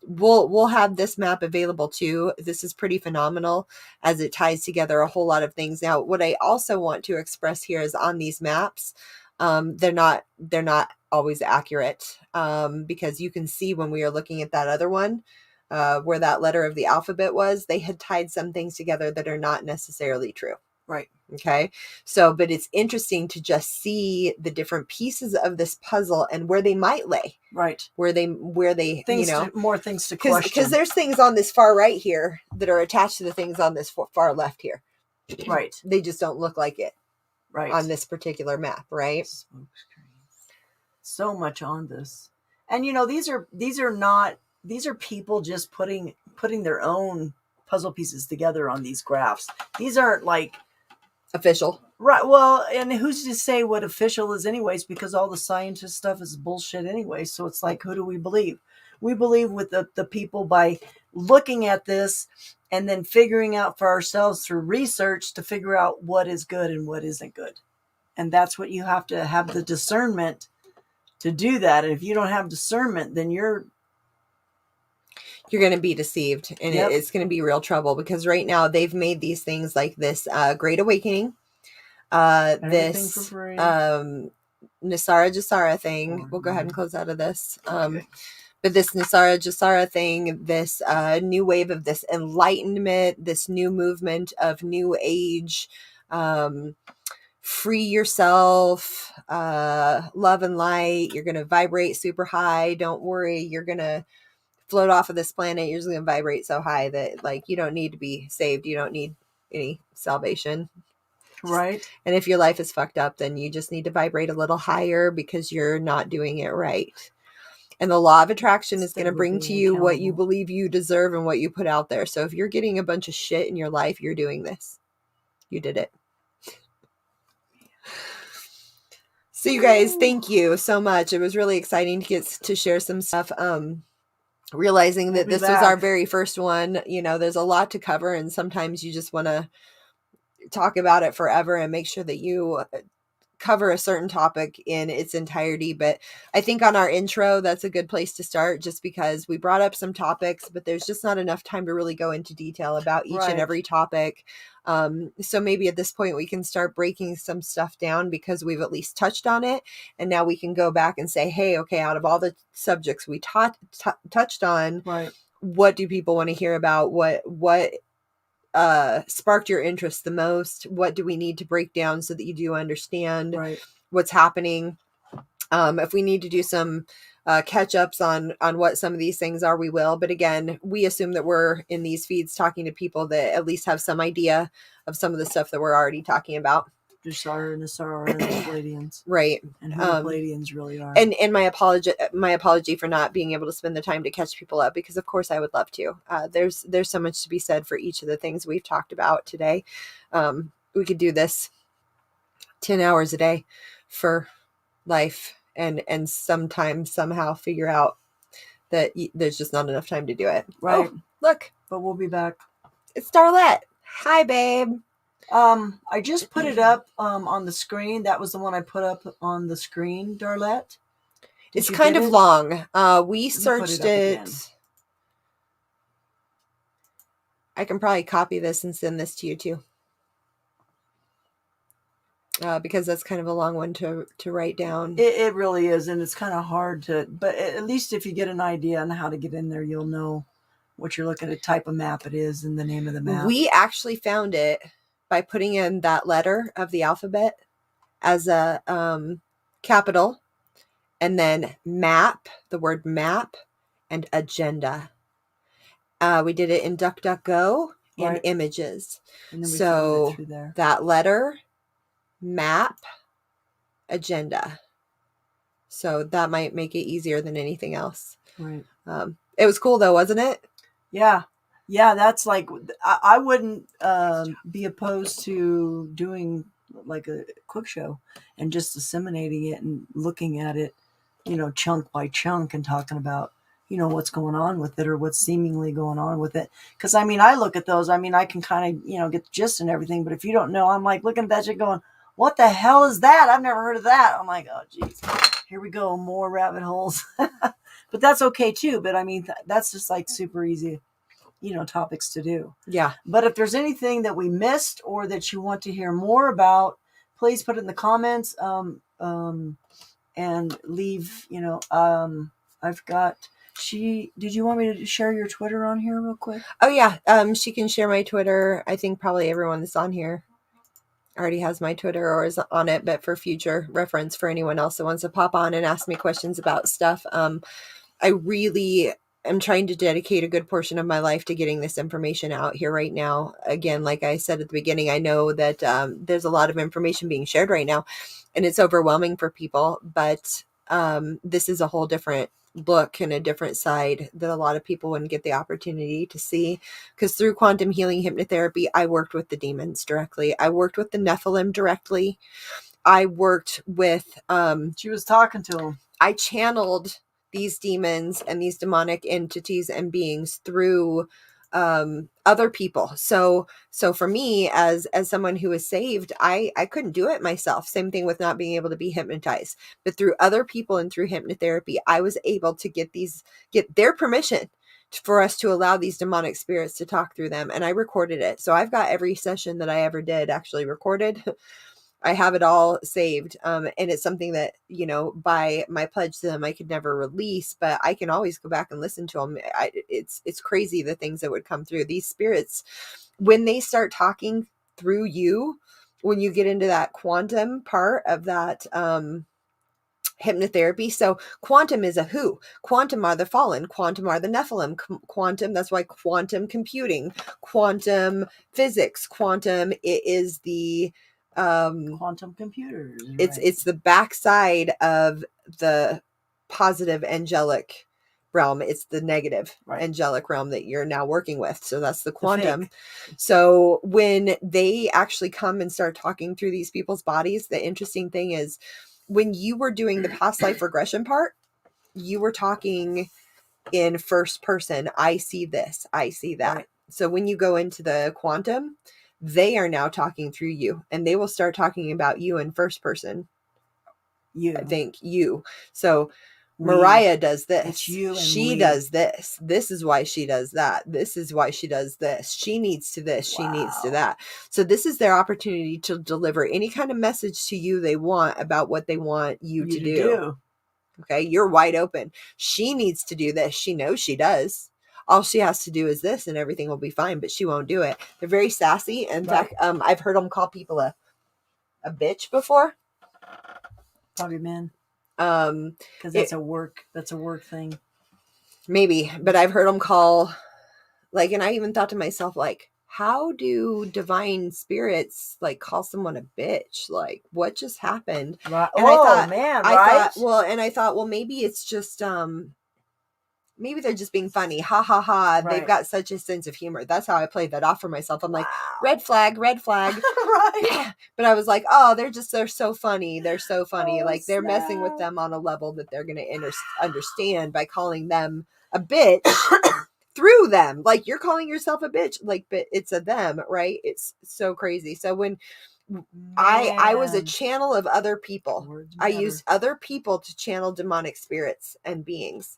we'll have this map available too. This is pretty phenomenal as it ties together a whole lot of things. Now, what I also want to express here is on these maps, they're not always accurate, because you can see when we are looking at that other one, where that letter of the alphabet was, they had tied some things together that are not necessarily true. Right. Okay. So, but it's interesting to just see the different pieces of this puzzle and where they might lay. Right. Where they, things more things to question. Because there's things on this far right here that are attached to the things on this far left here. Right. They just don't look like it. Right. On this particular map. Right. So much on this. And these are people just putting their own puzzle pieces together on these graphs. These aren't like official. Right. Well, and who's to say what official is anyways, because all the scientist stuff is bullshit anyway. So it's like, who do we believe? We believe with the people by looking at this and then figuring out for ourselves through research to figure out what is good and what isn't good. And that's what you have to have the discernment to do that. And if you don't have discernment, then you're going to be deceived, and it's going to be real trouble, because right now they've made these things like this Great Awakening, this Nesara Gesara thing. We'll go ahead and close out of this. Okay. But this Nesara Gesara thing, this new wave of this enlightenment, this new movement of new age, free yourself, love and light. You're going to vibrate super high. Don't worry. You're going to float off of this planet. You're just going to vibrate so high that like you don't need to be saved. You don't need any salvation. Right. And if your life is fucked up, then you just need to vibrate a little higher because you're not doing it right. And the law of attraction is going to bring to you what you believe you deserve and what you put out there. So if you're getting a bunch of shit in your life, you're doing this. You did it. So you guys, thank you so much. It was really exciting to get to share some stuff. Realizing that this was our very first one, there's a lot to cover, and sometimes you just want to talk about it forever and make sure that you cover a certain topic in its entirety, but I think on our intro, that's a good place to start, just because we brought up some topics, but there's just not enough time to really go into detail about each and every topic. So maybe at this point we can start breaking some stuff down because we've at least touched on it. And now we can go back and say, hey, okay, out of all the subjects we touched on, what do people want to hear about? What sparked your interest the most? What do we need to break down so that you do understand what's happening? If we need to do some catch-ups on what some of these things are, we will. But again, we assume that we're in these feeds talking to people that at least have some idea of some of the stuff that we're already talking about. Gesara, Nesara, and the Pleiadians. Right. And who the Pleiadians really are. And my apology for not being able to spend the time to catch people up, because of course I would love to. There's so much to be said for each of the things we've talked about today. We could do this 10 hours a day for life, and sometimes somehow figure out that there's just not enough time to do it. Right. Oh, look. But we'll be back. It's Starlet. Hi, babe. I just put it up on the screen. That was the one I put up on the screen, Darlette. It's kind of long. We searched it. I can probably copy this and send this to you too. Because that's kind of a long one to write down. It really is, and it's kind of hard to, but at least if you get an idea on how to get in there, you'll know what you're looking at, type of map it is, and the name of the map. We actually found it by putting in that letter of the alphabet as a capital, and then map, the word map, and agenda. We did it in DuckDuckGo and images. And then we found it through there. That letter, map, agenda. So that might make it easier than anything else. Right. It was cool though, wasn't it? Yeah. Yeah, that's like, I wouldn't be opposed to doing like a quick show and just disseminating it and looking at it, chunk by chunk, and talking about, what's going on with it or what's seemingly going on with it. Because, I look at those, I can kind of, get the gist and everything. But if you don't know, I'm like looking at that shit going, what the hell is that? I've never heard of that. I'm like, oh, geez, here we go, more rabbit holes. But that's okay too. But that's just like super easy, topics to do. Yeah. But if there's anything that we missed or that you want to hear more about, please put it in the comments, and leave, I've got, did you want me to share your Twitter on here real quick? Oh yeah. She can share my Twitter. I think probably everyone that's on here already has my Twitter or is on it, but for future reference for anyone else that wants to pop on and ask me questions about stuff. I really am trying to dedicate a good portion of my life to getting this information out here right now. Again, like I said at the beginning, I know that there's a lot of information being shared right now and it's overwhelming for people, but this is a whole different look and a different side that a lot of people wouldn't get the opportunity to see, because through quantum healing hypnotherapy, I worked with the demons directly. I worked with the Nephilim directly. I worked with she was talking to them. I channeled these demons and these demonic entities and beings through other people. So for me, as someone who is saved, I couldn't do it myself. Same thing with not being able to be hypnotized, but through other people and through hypnotherapy, I was able to get their permission for us to allow these demonic spirits to talk through them. And I recorded it. So I've got every session that I ever did actually recorded. I have it all saved. And it's something that, by my pledge to them, I could never release, but I can always go back and listen to them. It's crazy the things that would come through. These spirits, when they start talking through you, when you get into that quantum part of that hypnotherapy. So quantum is a who. Quantum are the fallen. Quantum are the Nephilim. Quantum, that's why quantum computing, quantum physics, quantum, it is the quantum computers. It's the backside of the positive angelic realm. It's the negative angelic realm that you're now working with. So that's the quantum. So when they actually come and start talking through these people's bodies, the interesting thing is when you were doing the past life regression part, you were talking in first person. I see this, I see that. Right. So when you go into the quantum, they are now talking through you, and they will start talking about you in first person. I think you. So Mariah does this. It's you and she does this. This is why she does that. This is why she does this. She needs to this. She needs to that. So this is their opportunity to deliver any kind of message to you they want about what they want you to do. Okay, you're wide open. She needs to do this. She knows she does. All she has to do is this, and everything will be fine. But she won't do it. They're very sassy. In fact, I've heard them call people a bitch before. Probably men. Because that's a work thing. Maybe, but I've heard them call, like, and I even thought to myself, like, how do divine spirits like call someone a bitch? Like, what just happened? Right. And I thought, well, maybe it's just, maybe they're just being funny. Ha ha ha. Right. They've got such a sense of humor. That's how I played that off for myself. I'm like, red flag, red flag. Right. But I was like, oh, they're so funny. They're so funny. Like, they're messing with them on a level that they're going to understand by calling them a bitch. Through them. Like, you're calling yourself a bitch, like, but it's a them, right? It's so crazy. So when I was a channel of other people, I used other people to channel demonic spirits and beings.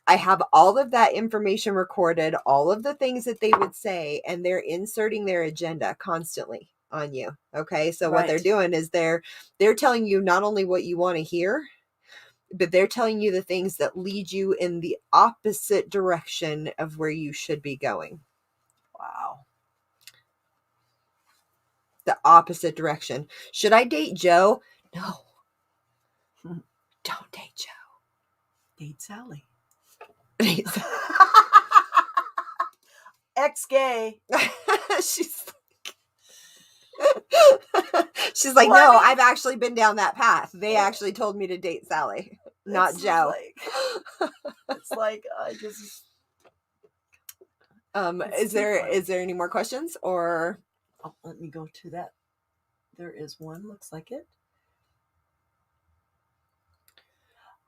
I have all of that information recorded, all of the things that they would say, and they're inserting their agenda constantly on you. Okay. So what they're doing is they're telling you not only what you want to hear, but they're telling you the things that lead you in the opposite direction of where you should be going. Wow. The opposite direction. Should I date Joe? No. Don't date Joe. Date Sally. Ex-gay. She's like, no, I've actually been down that path. They actually told me to date Sally, not Joe. It's like I just. Is there any more questions, or? Oh, let me go to that. There is one. Looks like it.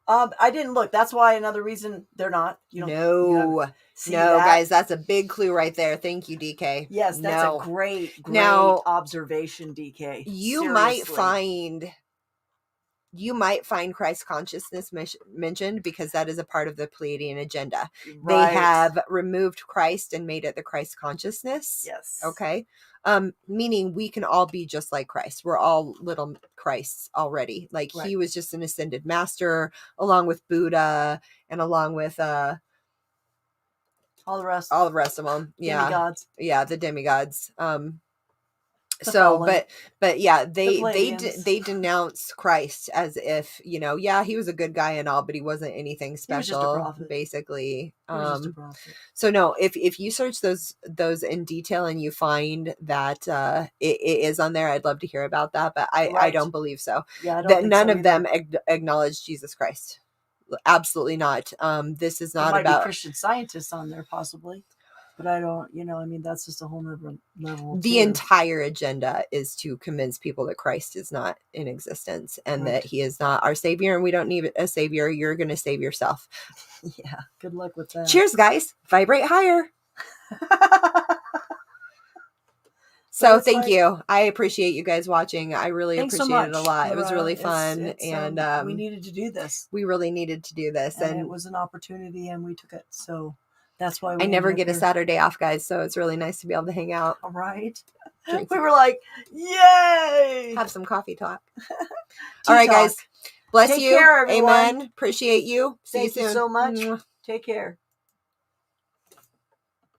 I didn't look. That's why another reason they're not. No, guys, that's a big clue right there. Thank you, DK. Yes, that's a great observation, DK. You might find Christ consciousness mentioned, because that is a part of the Pleiadian agenda. Right. They have removed Christ and made it the Christ consciousness. Yes. Okay. Meaning we can all be just like Christ. We're all little Christs already. Like he was just an ascended master, along with Buddha and along with all the rest of them. Yeah. Demigods. Yeah, the demigods. But yeah, they denounce Christ as if, he was a good guy and all, but he wasn't anything special. He was just a prophet. Basically. So no, if you search those in detail and you find that it is on there, I'd love to hear about that, but I don't believe so. Yeah, that none of them acknowledge Jesus Christ. Absolutely not. This is not about Christian scientists on there, possibly. But I don't, that's just a whole nother level. The entire agenda is to convince people that Christ is not in existence and that he is not our savior, and we don't need a savior. You're going to save yourself. Yeah. Good luck with that. Cheers, guys. Vibrate higher. So thank you. I appreciate you guys watching. I really appreciate it a lot. It was really fun. We needed to do this. We really needed to do this. And it was an opportunity and we took it. So that's why I never get a Saturday off, guys. So it's really nice to be able to hang out. All right. We were like, yay! Have some coffee talk. All right, guys. Bless you. Take care, everyone. Amen. Appreciate you. See you soon. Thank you so much. Take care.